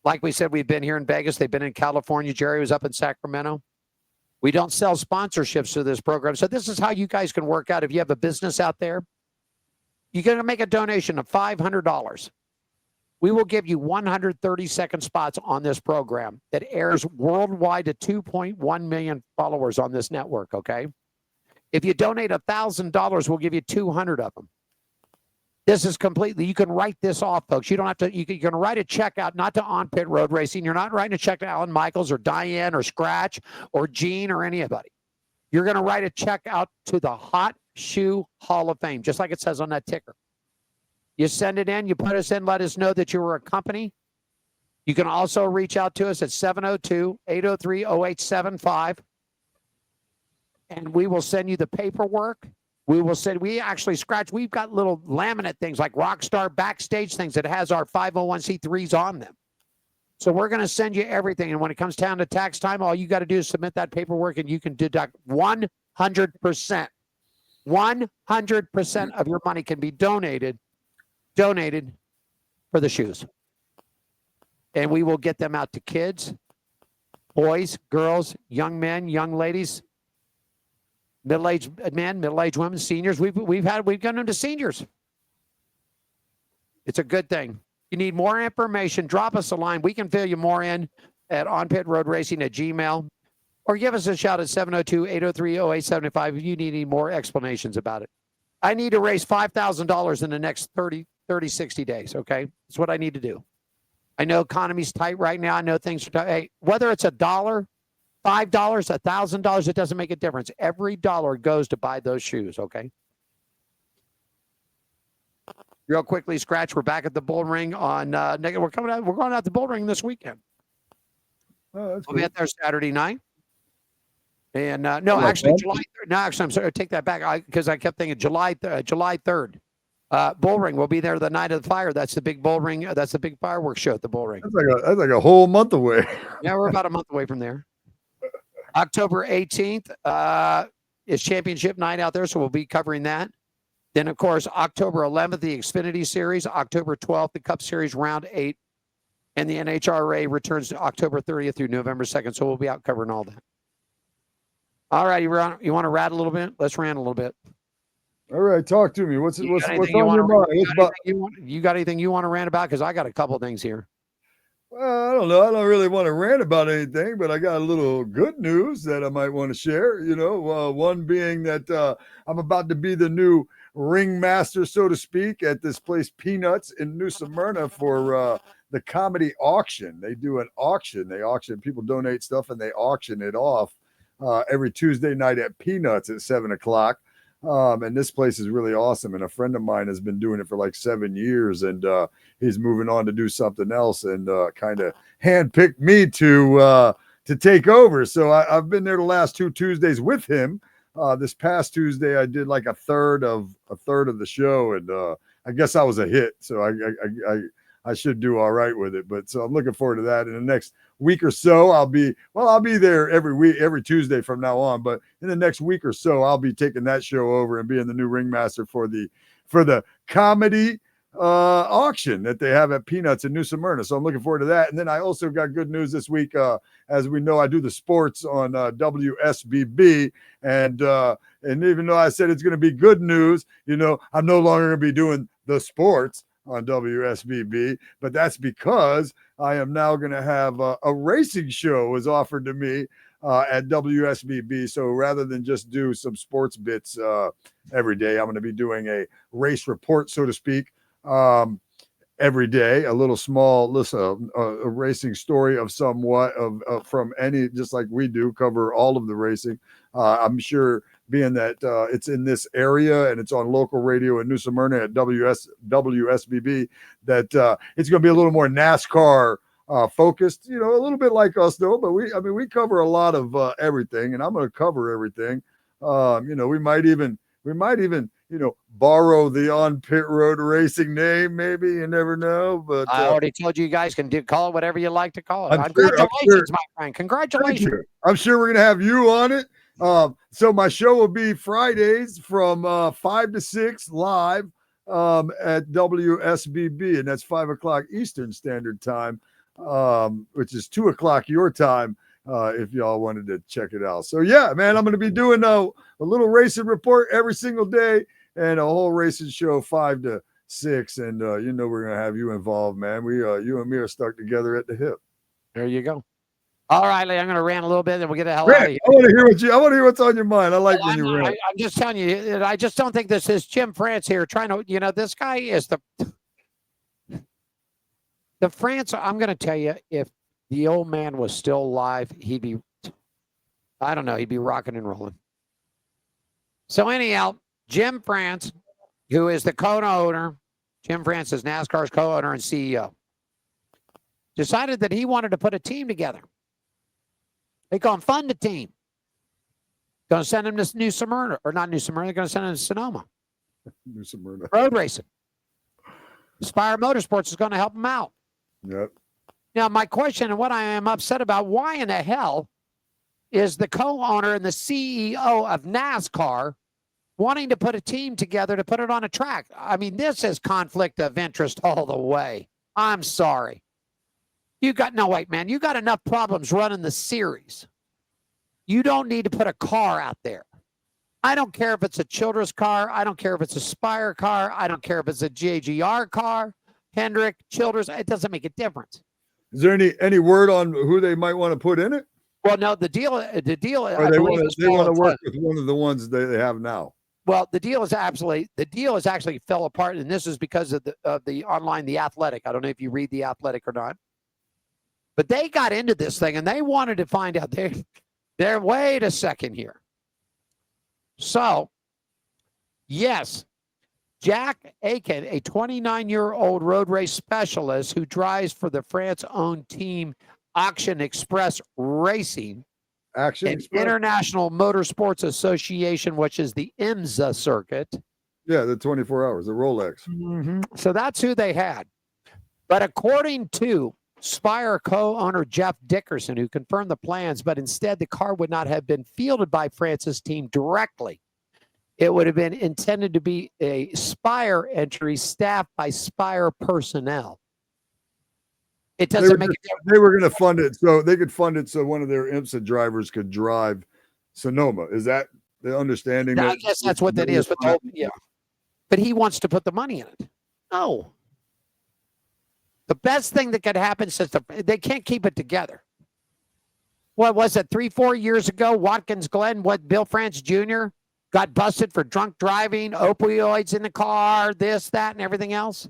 Like we said, we've been here in Vegas. They've been in California. Jerry was up in Sacramento. We don't sell sponsorships to this program. So this is how you guys can work out. If you have a business out there, you're going to make a donation of $500. We will give you 130-second spots on this program that airs worldwide to 2.1 million followers on this network, okay? If you donate $1,000, we'll give you 200 of them. This is completely, you can write this off, folks. You don't have to, you're going to write a check out, not to On Pit Road Racing. You're not writing a check to Alan Michaels or Diane or Skratch or Gene or anybody. You're going to write a check out to the Hot Shoe Hall of Fame, just like it says on that ticker. You send it in, you put us in, let us know that you were a company. You can also reach out to us at 702-803-0875. And we will send you the paperwork. We actually, Skratch, we've got little laminate things like Rockstar backstage things that has our 501c3s on them. So we're going to send you everything. And when it comes down to tax time, all you got to do is submit that paperwork and you can deduct 100%. 100% of your money can be donated for the shoes. And we will get them out to kids, boys, girls, young men, young ladies, middle-aged men, middle-aged women, seniors. We've gone into seniors. It's a good thing. You need more information, drop us a line. We can fill you more in. at onpitroadracing@gmail.com, or give us a shout at 702-803-0875 if you need any more explanations about it. I need to raise $5,000 in the next 30, 60 days, okay? That's what I need to do. I know economy's tight right now. I know things are tight. Hey, whether it's $1, $5, $1,000, it doesn't make a difference. Every dollar goes to buy those shoes, okay? Real quickly, Skratch, we're back at the Bull Ring on we're going out the Bull Ring this weekend. Oh, that's We'll be cool. out there Saturday night. And no, like actually, that. July 3rd. No, actually, I'm sorry. Take that back because I kept thinking July 3rd. Bull Ring. We'll be there the night of the fire. That's the big Bull Ring. That's the big fireworks show at the Bull Ring. That's like a whole month away. Yeah, we're about a month away from there. October 18th is championship night out there, so we'll be covering that. Then, of course, October 11th, the Xfinity Series. October 12th, the Cup Series Round 8. And the NHRA returns to October 30th through November 2nd, so we'll be out covering all that. All right, you want to rat a little bit? Let's rant a little bit. All right, talk to me. What's on your mind? You got anything you want to rant about? Because I got a couple things here. Well, I don't know. I don't really want to rant about anything, but I got a little good news that I might want to share. One being that I'm about to be the new ringmaster, so to speak, at this place, Peanuts in New Smyrna, for the comedy auction. They do an auction. They auction. People donate stuff and they auction it off every Tuesday night at Peanuts at 7:00. And this place is really awesome. And a friend of mine has been doing it for like 7 years, and he's moving on to do something else, and kind of handpicked me to take over. So I've been there the last 2 Tuesdays with him. This past Tuesday, I did like a third of the show, and I guess I was a hit. So I should do all right with it. But so I'm looking forward to that. In the next week or so, I'll be there every Tuesday from now on. But in the next week or so, I'll be taking that show over and being the new ringmaster for the comedy auction that they have at Peanuts in New Smyrna. So I'm looking forward to that. And then I also got good news this week. As we know, I do the sports on WSBB, and even though I said it's going to be good news, I'm no longer going to be doing the sports on WSBB, but that's because I am now going to have a racing show was offered to me at WSBB. So rather than just do some sports bits every day, I'm going to be doing a race report, so to speak, every day, a little small a racing story of somewhat of from any, just like we do, cover all of the racing. I'm sure, being that it's in this area and it's on local radio in New Smyrna at WSBB, that it's going to be a little more NASCAR focused, a little bit like us though, but we cover a lot of everything, and I'm going to cover everything. We might even borrow the On Pit Road Racing name, maybe, you never know. But I already told you guys can call it whatever you like to call it. Congratulations, my friend. Congratulations. I'm sure we're going to have you on it. So my show will be Fridays from 5 to 6 live at WSBB, and that's 5:00 Eastern Standard Time, which is 2:00 your time, if y'all wanted to check it out. So yeah, man, I'm going to be doing a little racing report every single day and a whole racing show 5 to 6, and we're going to have you involved, man. You and me are stuck together at the hip. There you go. All right, Lee, I'm going to rant a little bit, and we'll get the hell out of here. I want to hear what's on your mind. I like when you rant. I'm just telling you, I just don't think this is Jim France here trying to, this guy is the France. I'm going to tell you, if the old man was still alive, he'd be rocking and rolling. So anyhow, Jim France, who is the co-owner, Jim France is NASCAR's co-owner and CEO, decided that he wanted to put a team together. They're going to fund the team. Going to send him to New Smyrna, or not New Smyrna. They're going to send him to Sonoma. New Smyrna. Road racing. Spire Motorsports is going to help him out. Yep. Now, my question and what I am upset about, why in the hell is the co-owner and the CEO of NASCAR wanting to put a team together to put it on a track? I mean, this is conflict of interest all the way. I'm sorry. You got enough problems running the series. You don't need to put a car out there. I don't care if it's a Childress car. I don't care if it's a Spire car. I don't care if it's a JGR car, Hendrick, Childress. It doesn't make a difference. Is there any word on who they might want to put in it? Well, no, the deal. Or I they believe want is to well work done. with one of the ones they have now. Well, the deal is actually fell apart, and this is because of the online, The Athletic. I don't know if you read The Athletic or not, but they got into this thing and they wanted to find out. They're wait a second here. So, yes, Jack Aiken, a 29-year-old road race specialist who drives for the France-owned team Action Express Racing, Action an Express? International Motorsports Association, which is the IMSA circuit. Yeah, the 24 hours, the Rolex. Mm-hmm. So that's who they had. But according to Spire co-owner Jeff Dickerson, who confirmed the plans, but instead the car would not have been fielded by France's team directly. It would have been intended to be a Spire entry staffed by Spire personnel. It doesn't make a difference. They were going to fund it so they could fund it so one of their IMSA drivers could drive Sonoma. Is that the understanding? I guess that's what that is. But yeah, but he wants to put the money in it. No. The best thing that could happen since they can't keep it together. What was it, 3-4 years ago? Watkins Glen, Bill France Jr. got busted for drunk driving, opioids in the car, this, that, and everything else.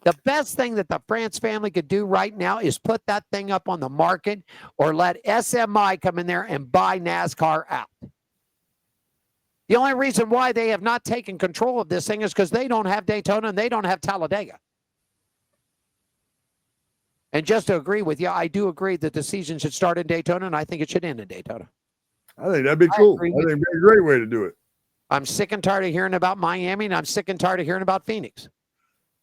The best thing that the France family could do right now is put that thing up on the market or let SMI come in there and buy NASCAR out. The only reason why they have not taken control of this thing is because they don't have Daytona and they don't have Talladega. And just to agree with you, I do agree that the season should start in Daytona, and I think it should end in Daytona. I think that'd be cool. I think it'd be a great way to do it. I'm sick and tired of hearing about Miami, and I'm sick and tired of hearing about Phoenix.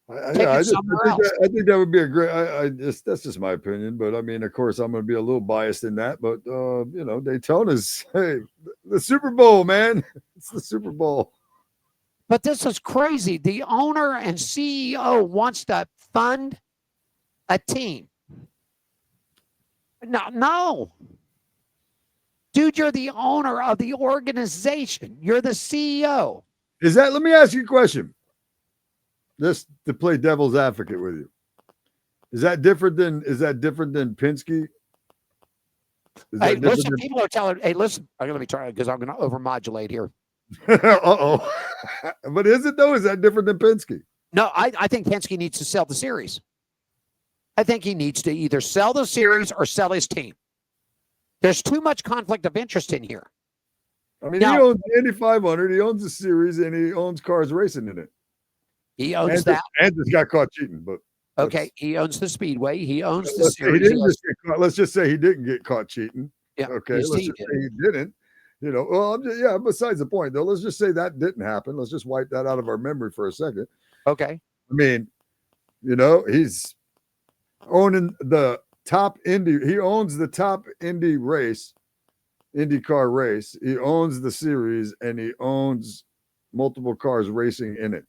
I think that would be a great. That's just my opinion, but I mean, of course, I'm going to be a little biased in that. But Daytona's the Super Bowl, man. It's the Super Bowl. But this is crazy. The owner and CEO wants to fund a team. No. Dude, you're the owner of the organization. You're the CEO. Let me ask you a question. Just to play devil's advocate with you. Is that different than Penske? Hey, listen, people are telling, hey, listen, I'm going to be trying because I'm going to overmodulate here. Uh-oh. But is it though? Is that different than Penske? No, I think Penske needs to sell the series. I think he needs to either sell the series or sell his team. There's too much conflict of interest in here. I mean, he owns the Indy 500, he owns the series, and he owns cars racing in it. He owns that. And just got caught cheating, but okay, he owns the Speedway. He owns the series. Let's just say he didn't get caught cheating. Yeah. Okay. Let's just say he didn't. Besides the point, though, let's just say that didn't happen. Let's just wipe that out of our memory for a second. Okay. I mean, he's owning the top Indy. He owns the top Indy race, IndyCar race. He owns the series, and he owns multiple cars racing in it.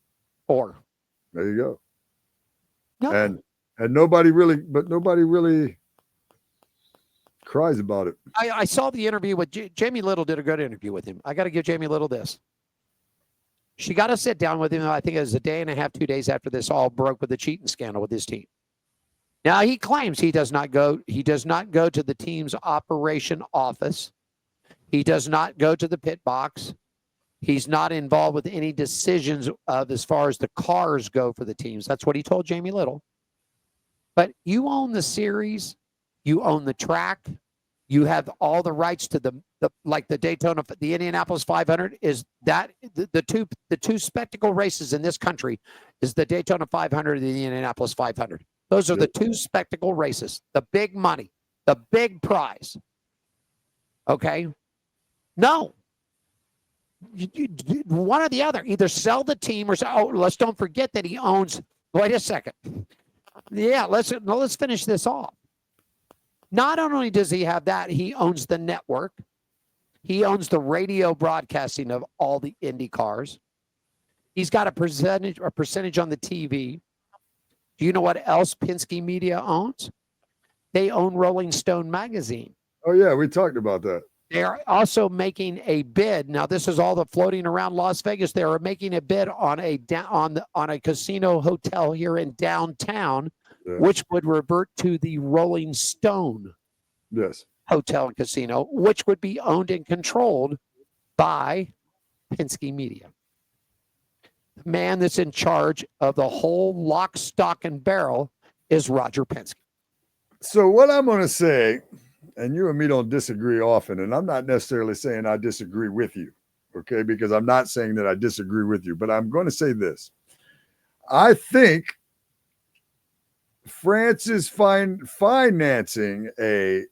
Or there you go. No. And nobody really cries about it. I saw the interview with Jamie Little. Did a good interview with him. I got to give Jamie Little this. She got to sit down with him. I think it was a day and a half, 2 days after this all broke with the cheating scandal with his team. Now he claims he does not go to the team's operation office. He does not go to the pit box. He's not involved with any decisions of as far as the cars go for the teams. That's what he told Jamie Little. But you own the series, you own the track, you have all the rights to the like the Daytona, the Indianapolis 500 is that the two spectacle races in this country is the Daytona 500 and the Indianapolis 500. Those are the two spectacle races, the big money, the big prize. Okay? No. One or the other. Either sell the team or let's don't forget that he owns. Wait a second. Yeah, let's finish this off. Not only does he have that, he owns the network. He owns the radio broadcasting of all the Indy cars. He's got a percentage on the TV. Do you know what else Penske Media owns? They own Rolling Stone magazine. Oh yeah, we talked about that. They are also making a bid. Now, this is all the floating around Las Vegas. They are making a bid on a casino hotel here in downtown which would revert to the Rolling Stone Hotel and Casino, which would be owned and controlled by Penske Media. The man that's in charge of the whole lock, stock, and barrel is Roger Penske. So what I'm going to say, and you and me don't disagree often, and I'm not necessarily saying I disagree with you, okay, because I'm not saying that I disagree with you, but I'm going to say this. I think France is financing a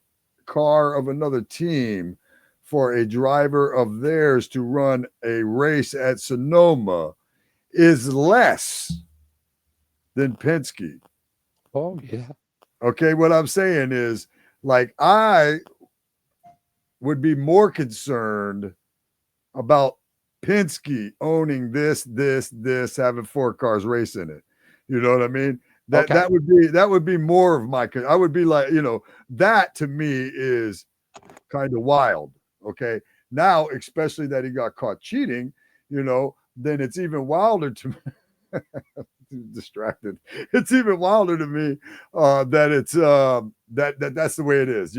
car of another team for a driver of theirs to run a race at Sonoma is less than Penske. Oh, yeah. Okay, what I'm saying is, like, I would be more concerned about Penske owning this, having 4 cars racing it. You know what I mean? That would be more of my. I would be like, that to me is kind of wild. Okay, now especially that he got caught cheating, then it's even wilder to me. Distracted. It's even wilder to me that it's that's the way it is,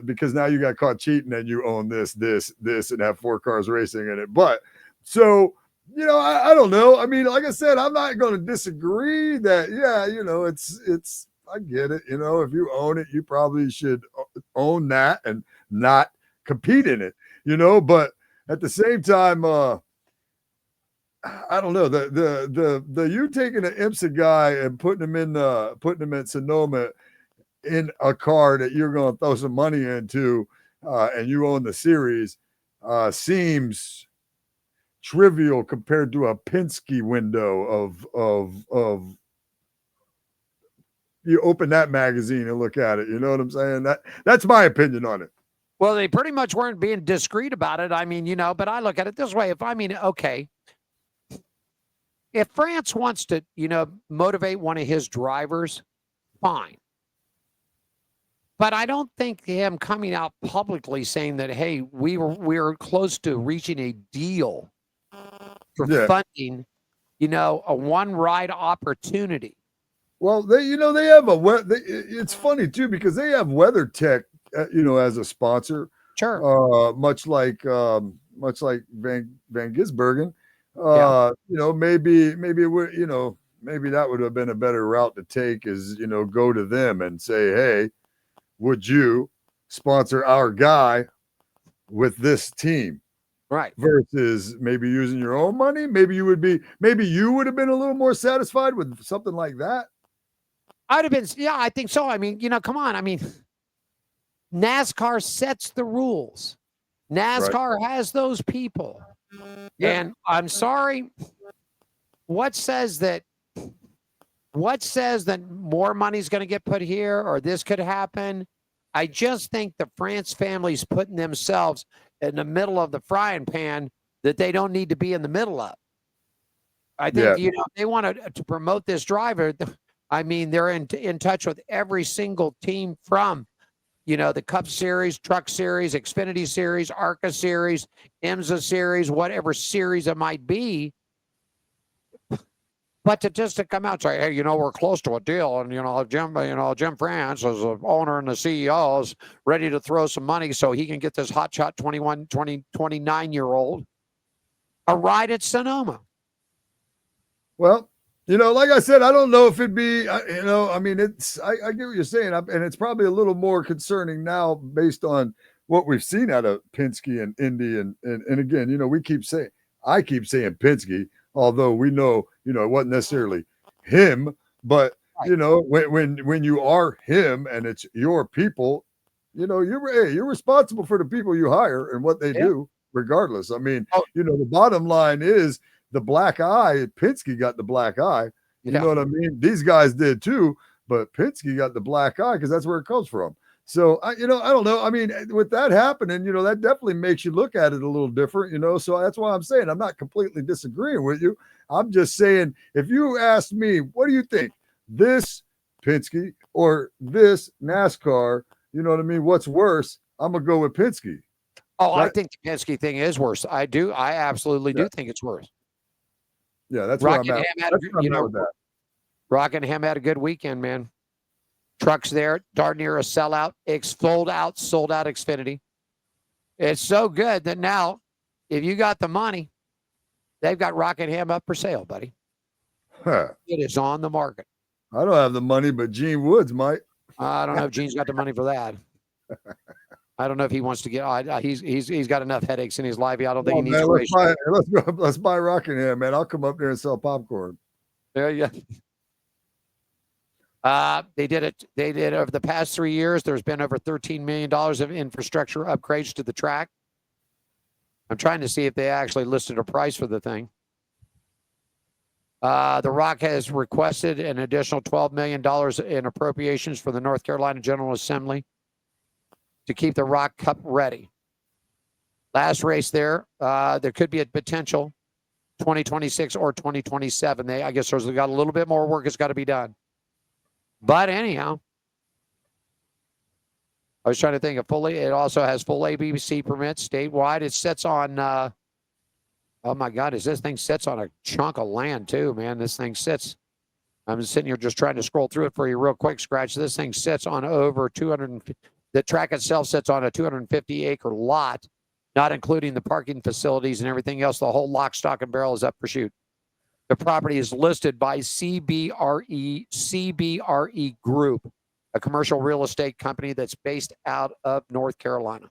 because now you got caught cheating and you own this, and have 4 cars racing in it. But so, I don't know. I mean, like I said, I'm not going to disagree that, it's, I get it. If you own it, you probably should own that and not compete in it, but at the same time, I don't know, the you taking an IMSA guy and putting him in Sonoma in a car that you're going to throw some money into, and you own the series, seems trivial compared to a Penske window of you open that magazine and look at it. You know what I'm saying? That's my opinion on it. Well, they pretty much weren't being discreet about it. I mean, but I look at it this way. Okay. If France wants to, motivate one of his drivers, fine. But I don't think him coming out publicly saying that, hey, we're close to reaching a deal for funding, a one-ride opportunity. Well, they have it's funny too, because they have WeatherTech, as a sponsor. Sure. Much like Van Gisbergen. Maybe it would, maybe that would have been a better route to take, is, go to them and say, hey, would you sponsor our guy with this team? Right. Versus maybe using your own money. Maybe you would have been a little more satisfied with something like that. I'd have been, I think so. I mean, come on. I mean, NASCAR sets the rules. NASCAR has those people. Yeah. And I'm sorry, what says that more money's going to get put here, or this could happen? I just think the France family's putting themselves in the middle of the frying pan that they don't need to be in the middle of. I think, they want to promote this driver. I mean, they're in touch with every single team from, the Cup Series, Truck Series, Xfinity Series, ARCA Series, IMSA Series, whatever series it might be. But to come out and say, hey, we're close to a deal, and Jim France, as the owner and the CEO, is ready to throw some money so he can get this hotshot 29-year-old a ride at Sonoma. Well, like I said, I don't know if it'd be, I mean, I get what you're saying, and it's probably a little more concerning now based on what we've seen out of Penske and Indy, and again, I keep saying Penske, although we know, it wasn't necessarily him, but when you are him and it's your people, you're responsible for the people you hire and what they do, regardless. I mean, the bottom line is, the black eye, Penske got the black eye. You know what I mean? These guys did too, but Penske got the black eye because that's where it comes from. So, I don't know. I mean, with that happening, that definitely makes you look at it a little different, So that's why I'm saying I'm not completely disagreeing with you. I'm just saying, if you ask me, what do you think? This Penske or this NASCAR, you know what I mean? What's worse? I'm going to go with Penske. Oh, right? I think the Penske thing is worse. I do. I absolutely do think it's worse. Yeah, that's where I'm at. That's where I'm at with that. Rockingham had a good weekend, man. Trucks there, darn near a sellout. Sold out Xfinity. It's so good that now, if you got the money, they've got Rockingham up for sale, buddy. Huh. It is on the market. I don't have the money, but Gene Woods might. I don't know if Gene's got the money for that. I don't know if he wants to get. He's got enough headaches in his life. I don't think he needs to race. Let's buy Rockingham, man. I'll come up there and sell popcorn. There you go. They did it. They did over the past 3 years. There's been over $13 million of infrastructure upgrades to the track. I'm trying to see if they actually listed a price for the thing. The Rock has requested an additional $12 million in appropriations for the North Carolina General Assembly to keep the Rock Cup ready. Last race there, there could be a potential 2026 or 2027. I guess there's got a little bit more work that's got to be done. But anyhow, I was trying to think of it also has full ABC permits statewide. It sits on, oh my God, this thing sits on a chunk of land too, man. This thing sits, I'm sitting here just trying to scroll through it for you real quick, Skratch. This thing sits on over 250, the track itself sits on a 250-acre lot, not including the parking facilities and everything else. The whole lock, stock, and barrel is up for shoot. The property is listed by CBRE Group, a commercial real estate company that's based out of North Carolina.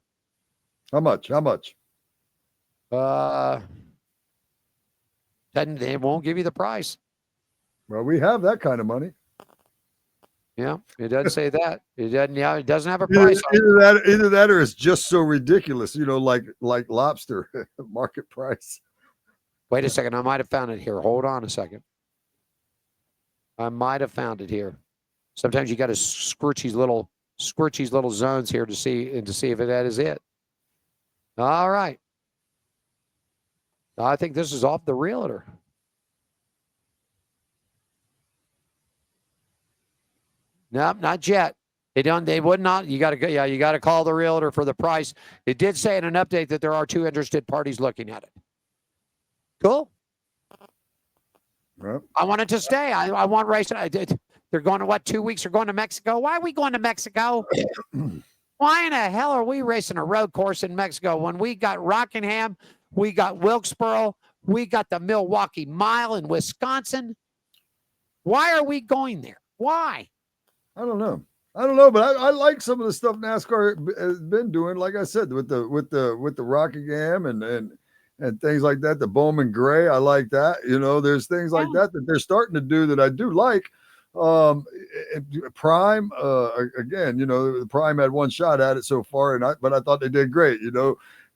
How much? They won't give you the price. Well, we have that kind of money. Yeah, it doesn't say that. It doesn't. Yeah, it doesn't have a price. Either that, or it's just so ridiculous. Like lobster market price. Wait a second. I might have found it here. Hold on a second. I might have found it here. Sometimes you got to squirt these little zones here to see if that is it. All right. I think this is off the realtor. Nope, not yet. They would not. You got to go. Yeah, you got to call the realtor for the price. It did say in an update that there are 2 interested parties looking at it. Cool. Yep. I want it to stay. I want racing. They're going to 2 weeks? They're going to Mexico. Why are we going to Mexico? Why in the hell are we racing a road course in Mexico when we got Rockingham, we got Wilkesboro, we got the Milwaukee Mile in Wisconsin? Why are we going there? Why? I don't know, but I like some of the stuff NASCAR has been doing. Like I said, with the Rockingham and things like that. The Bowman Gray, I like that. There's things like that they're starting to do that I do like. Prime, again, the Prime had one shot at it so far, but I thought they did great.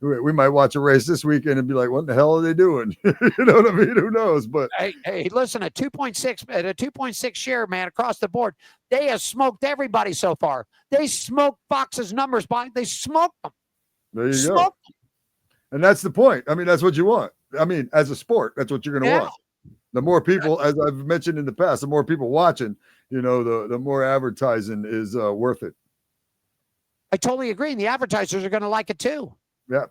We might watch a race this weekend and be like, what the hell are they doing? You know what I mean? Who knows? But hey, listen, a 2.6 share, man, across the board. They have smoked everybody so far. They smoked Fox's numbers they smoked them. There you go. And that's the point. I mean, that's what you want. I mean, as a sport, that's what you're going to want. The more people, as I've mentioned in the past, the more people watching, the more advertising is worth it. I totally agree. And the advertisers are going to like it too. Yeah.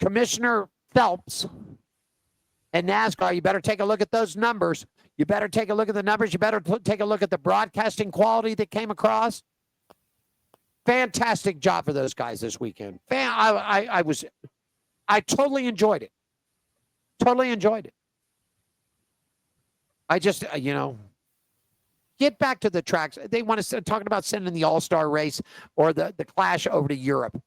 Commissioner Phelps and NASCAR, you better take a look at those numbers. You better take a look at the numbers. You better take a look at the broadcasting quality that came across. Fantastic job for those guys this weekend. I totally enjoyed it. Totally enjoyed it. I just, get back to the tracks. They want to talking about sending the All-Star race or the Clash over to Europe.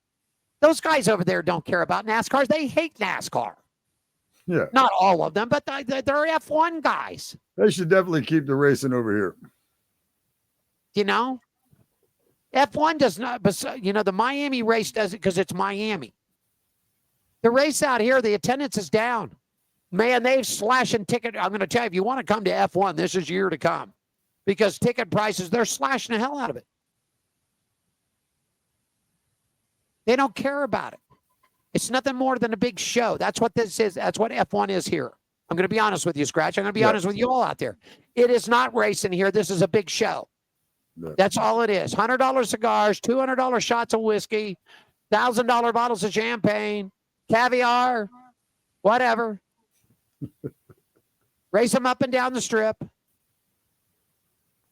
Those guys over there don't care about NASCAR. They hate NASCAR. Yeah. Not all of them, but they're F1 guys. They should definitely keep the racing over here. F1 does not, but the Miami race does it because it's Miami. The race out here, the attendance is down. Man, they've slashing ticket. I'm going to tell you, if you want to come to F1, this is your year to come. Because ticket prices, they're slashing the hell out of it. They don't care about it. It's nothing more than a big show. That's what this is. That's what F1 is here. I'm going to be honest with you, Skratch. I'm going to be honest with you all out there. It is not racing here. This is a big show. That's all it is. $100 cigars, $200 shots of whiskey, $1,000 bottles of champagne, caviar, whatever. Race them up and down the strip.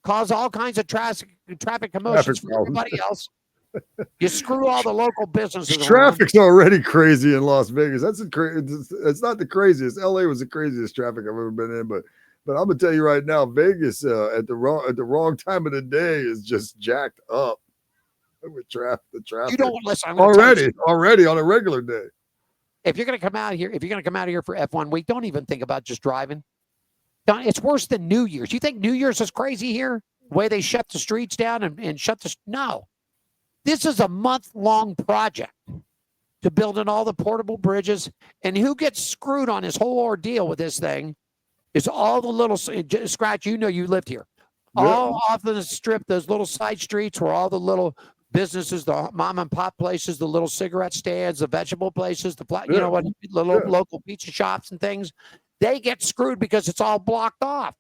Cause all kinds of traffic commotions for everybody else. You screw all the local businesses around. Traffic's already crazy in Las Vegas. It's not the craziest. LA was the craziest traffic I've ever been in, but I'm gonna tell you right now, Vegas at the wrong time of the day is just jacked up with the traffic. You don't listen. Already on a regular day. If you're gonna come out here, for F1 week, don't even think about just driving. It's worse than New Year's. You think New Year's is crazy here? The way they shut the streets down and shut the no. This is a month-long project to build in all the portable bridges. And who gets screwed on this whole ordeal with this thing is all the little Skratch. You know, you lived here. Yep. All off of the strip, those little side streets where all the little businesses, the mom and pop places, the little cigarette stands, the vegetable places, local pizza shops and things, they get screwed because it's all blocked off.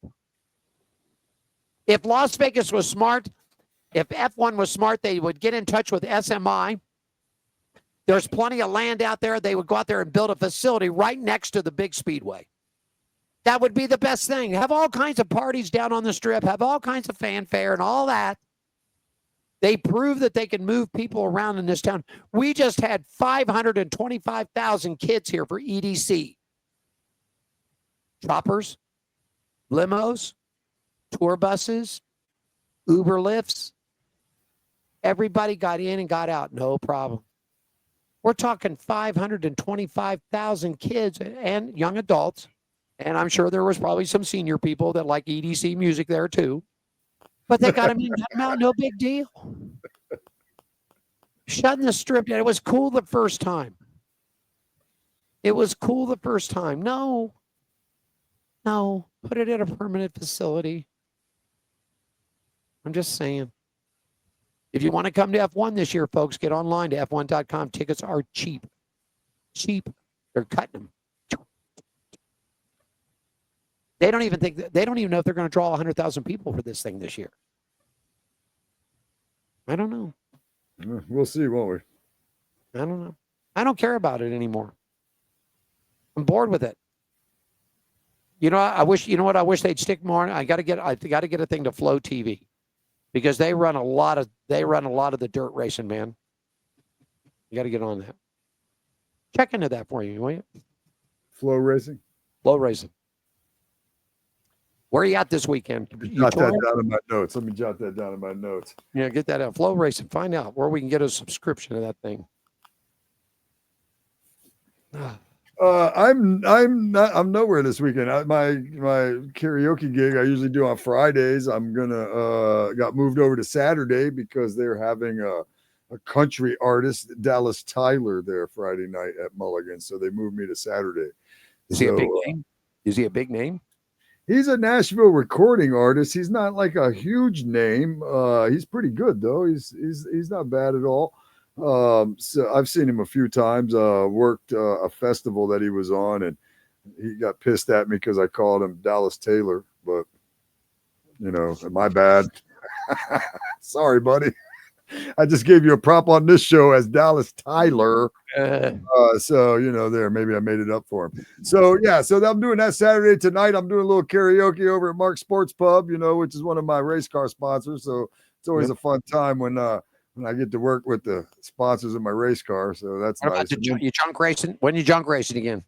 If Las Vegas was smart, if F1 was smart, they would get in touch with SMI. There's plenty of land out there. They would go out there and build a facility right next to the big speedway. That would be the best thing. Have all kinds of parties down on the strip, have all kinds of fanfare and all that. They prove that they can move people around in this town. We just had 525,000 kids here for EDC. Choppers, limos, tour buses, Uber lifts. Everybody got in and got out, no problem. We're talking 525,000 kids and young adults. And I'm sure there was probably some senior people that like EDC music there too. But they got them out, no big deal. Shutting the strip down. It was cool the first time. No, put it in a permanent facility. I'm just saying. If you want to come to F1 this year, folks, get online to F1.com. Tickets are cheap. They're cutting them. They don't even know if they're going to draw 100,000 people for this thing this year. I don't know. We'll see, won't we? I don't know. I don't care about it anymore. I'm bored with it. I wish they'd stick more. I got to get a thing to Flow TV because they run a lot of the dirt racing, man. You got to get on that. Check into that for you, will you? Flow racing. Where are you at this weekend? Jot that down in my notes. Let me jot that down in my notes. Yeah, get that out. Flow Racing. Find out where we can get a subscription to that thing. I'm nowhere this weekend. My karaoke gig I usually do on Fridays. I'm gonna got moved over to Saturday because they're having a country artist, Dallas Tyler, there Friday night at Mulligan. So they moved me to Saturday. Is he a big name? Is he a big name? He's a Nashville recording artist. He's not like a huge name. He's pretty good though. He's not bad at all. So I've seen him a few times. Worked a festival that he was on, and he got pissed at me because I called him Dallas Taylor. But my bad. Sorry, buddy. I just gave you a prop on this show as Dallas Tyler. So there, maybe I made it up for him. So yeah, so I'm doing that Saturday tonight. I'm doing a little karaoke over at Mark's Sports Pub, which is one of my race car sponsors. So it's always a fun time when I get to work with the sponsors of my race car. So that's what nice. You junk racing? When you junk racing again?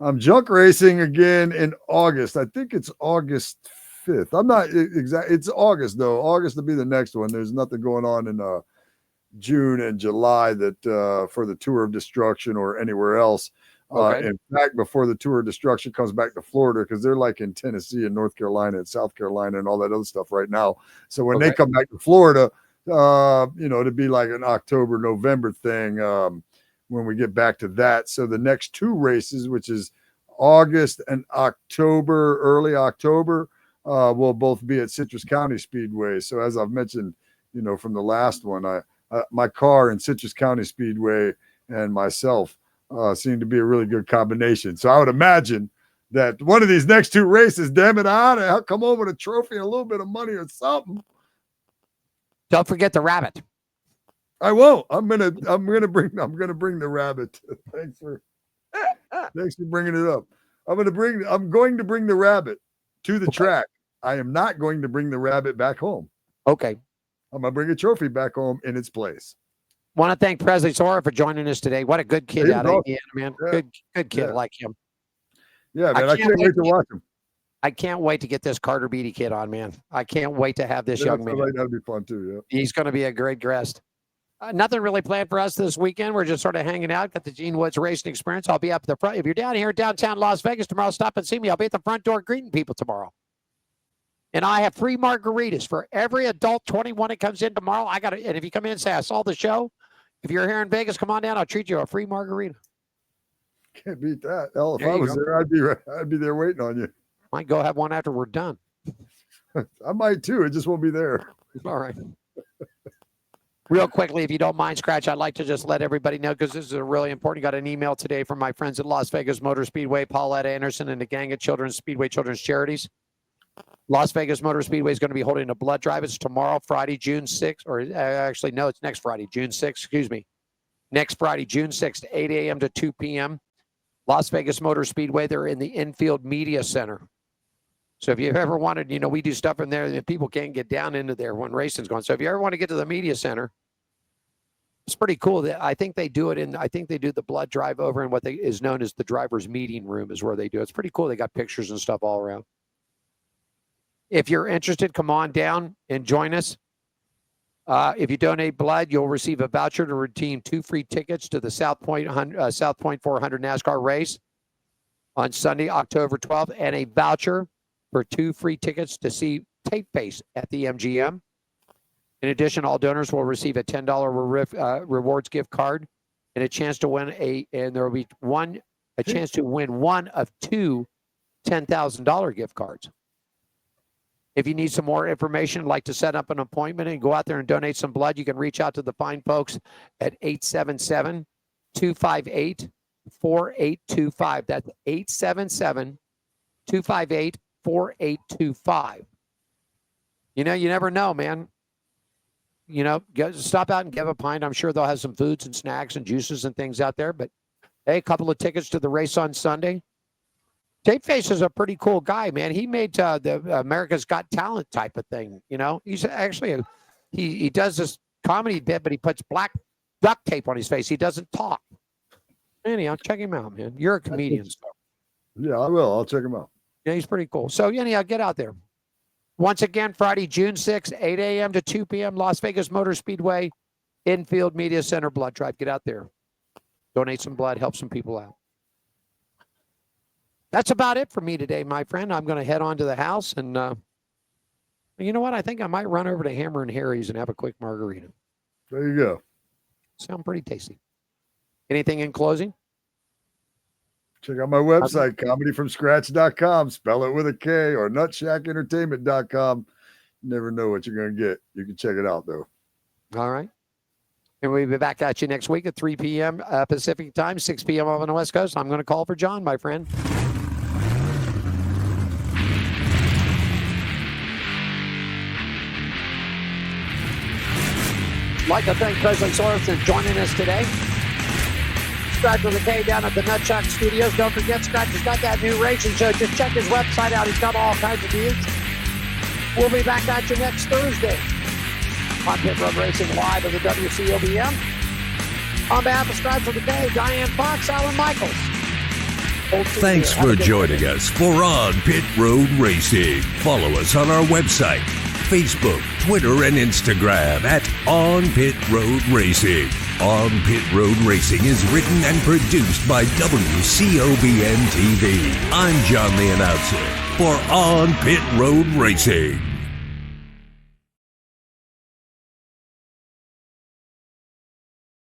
I'm junk racing again in August. I think it's August 5th. I'm not exact. It's August though. August will be the next one. There's nothing going on in June and July that for the Tour of Destruction or anywhere else. Okay. In fact, before the Tour of Destruction comes back to Florida, because they're like in Tennessee and North Carolina and South Carolina and all that other stuff right now. So when they come back to Florida, to be like an October, November thing when we get back to that. So the next two races, which is August and October, early October, will both be at Citrus County Speedway. So as I've mentioned, from the last one, my car and Citrus County Speedway and myself seem to be a really good combination. So I would imagine that one of these next two races, damn it, I ought to come home with a trophy and a little bit of money or something. Don't forget the rabbit. I won't. I'm gonna bring the rabbit. Thanks for bringing it up. I'm going to bring the rabbit. to the track. I am not going to bring the rabbit back home. Okay. I'm going to bring a trophy back home in its place. Want to thank Presley Sorah for joining us today. What a good kid out of Indiana, man. Yeah. Good kid like him. Yeah, man. I can't wait to watch him. I can't wait to get this Carter Beatty kid on, man. I can't wait to have this young man. That'll be fun too. Yeah. He's going to be a great guest. Nothing really planned for us this weekend. We're just sort of hanging out. Got the Gene Woods racing experience. I'll be up at the front. If you're down here downtown Las Vegas tomorrow, stop and see me. I'll be at the front door greeting people tomorrow. And I have free margaritas for every adult 21 that comes in tomorrow. And if you come in and say, I saw the show, if you're here in Vegas, come on down. I'll treat you a free margarita. Can't beat that. Hell, if I was there, I'd be there waiting on you. Might go have one after we're done. I might too. It just won't be there. All right. Real quickly, if you don't mind, Skratch, I'd like to just let everybody know, because this is a really important. Got an email today from my friends at Las Vegas Motor Speedway, Paulette Anderson, and the gang at Children's Charities. Las Vegas Motor Speedway is going to be holding a blood drive. It's tomorrow, Friday, June 6th, or actually, no, it's next Friday, June 6th, excuse me. Next Friday, June 6th, 8 a.m. to 2 p.m. Las Vegas Motor Speedway, they're in the Infield Media Center. So if you've ever wanted, we do stuff in there that people can't get down into there when racing's going. So if you ever want to get to the media center, it's pretty cool. I think they do the blood drive over in what is known as the driver's meeting room is where they do it. It's pretty cool. They got pictures and stuff all around. If you're interested, come on down and join us. If you donate blood, you'll receive a voucher to redeem 2 free tickets to the South Point 400 NASCAR race on Sunday, October 12th, and a voucher for 2 free tickets to see Tape Face at the MGM. In addition, all donors will receive a $10 rewards gift card and a chance to win there will be a chance to win one of 2 $10,000 gift cards. If you need some more information, like to set up an appointment and go out there and donate some blood, you can reach out to the fine folks at 877-258-4825. That's 877-258-4825. You never know, man. Stop out and give a pint. I'm sure they'll have some foods and snacks and juices and things out there. But, hey, a couple of tickets to the race on Sunday. Tapeface is a pretty cool guy, man. He made the America's Got Talent type of thing. He's actually he does this comedy bit, but he puts black duct tape on his face. He doesn't talk. Anyhow, check him out, man. You're a comedian. So. Yeah, I will. I'll check him out. Yeah, he's pretty cool. So anyhow, get out there. Once again, Friday, June 6th, 8 a.m. to 2 p.m., Las Vegas Motor Speedway, Infield Media Center blood drive. Get out there. Donate some blood. Help some people out. That's about it for me today, my friend. I'm going to head on to the house. And you know what? I think I might run over to Hammer and Harry's and have a quick margarita. There you go. Sound pretty tasty. Anything in closing? Check out my website, comedyfromskratch.com. Spell it with a K, or nutshackentertainment.com. You never know what you're going to get. You can check it out, though. All right. And we'll be back at you next week at 3 p.m. Pacific time, 6 p.m. on the West Coast. I'm going to call for John, my friend. I'd like to thank Presley Sorah for joining us today. Skratch with a K down at the Nutshot Studios. Don't forget, Skratch has got that new racing show. Just check his website out. He's got all kinds of views. We'll be back at you next Thursday on Pit Road Racing live at the WCOBM. On behalf of Skratch with a K, Diane Fox, Alan Michaels. Thanks for joining us for On Pit Road Racing. Follow us on our website, Facebook, Twitter, and Instagram at On Pit Road Racing. On Pit Road Racing is written and produced by WCOBN TV. I'm John the Announcer for On Pit Road Racing.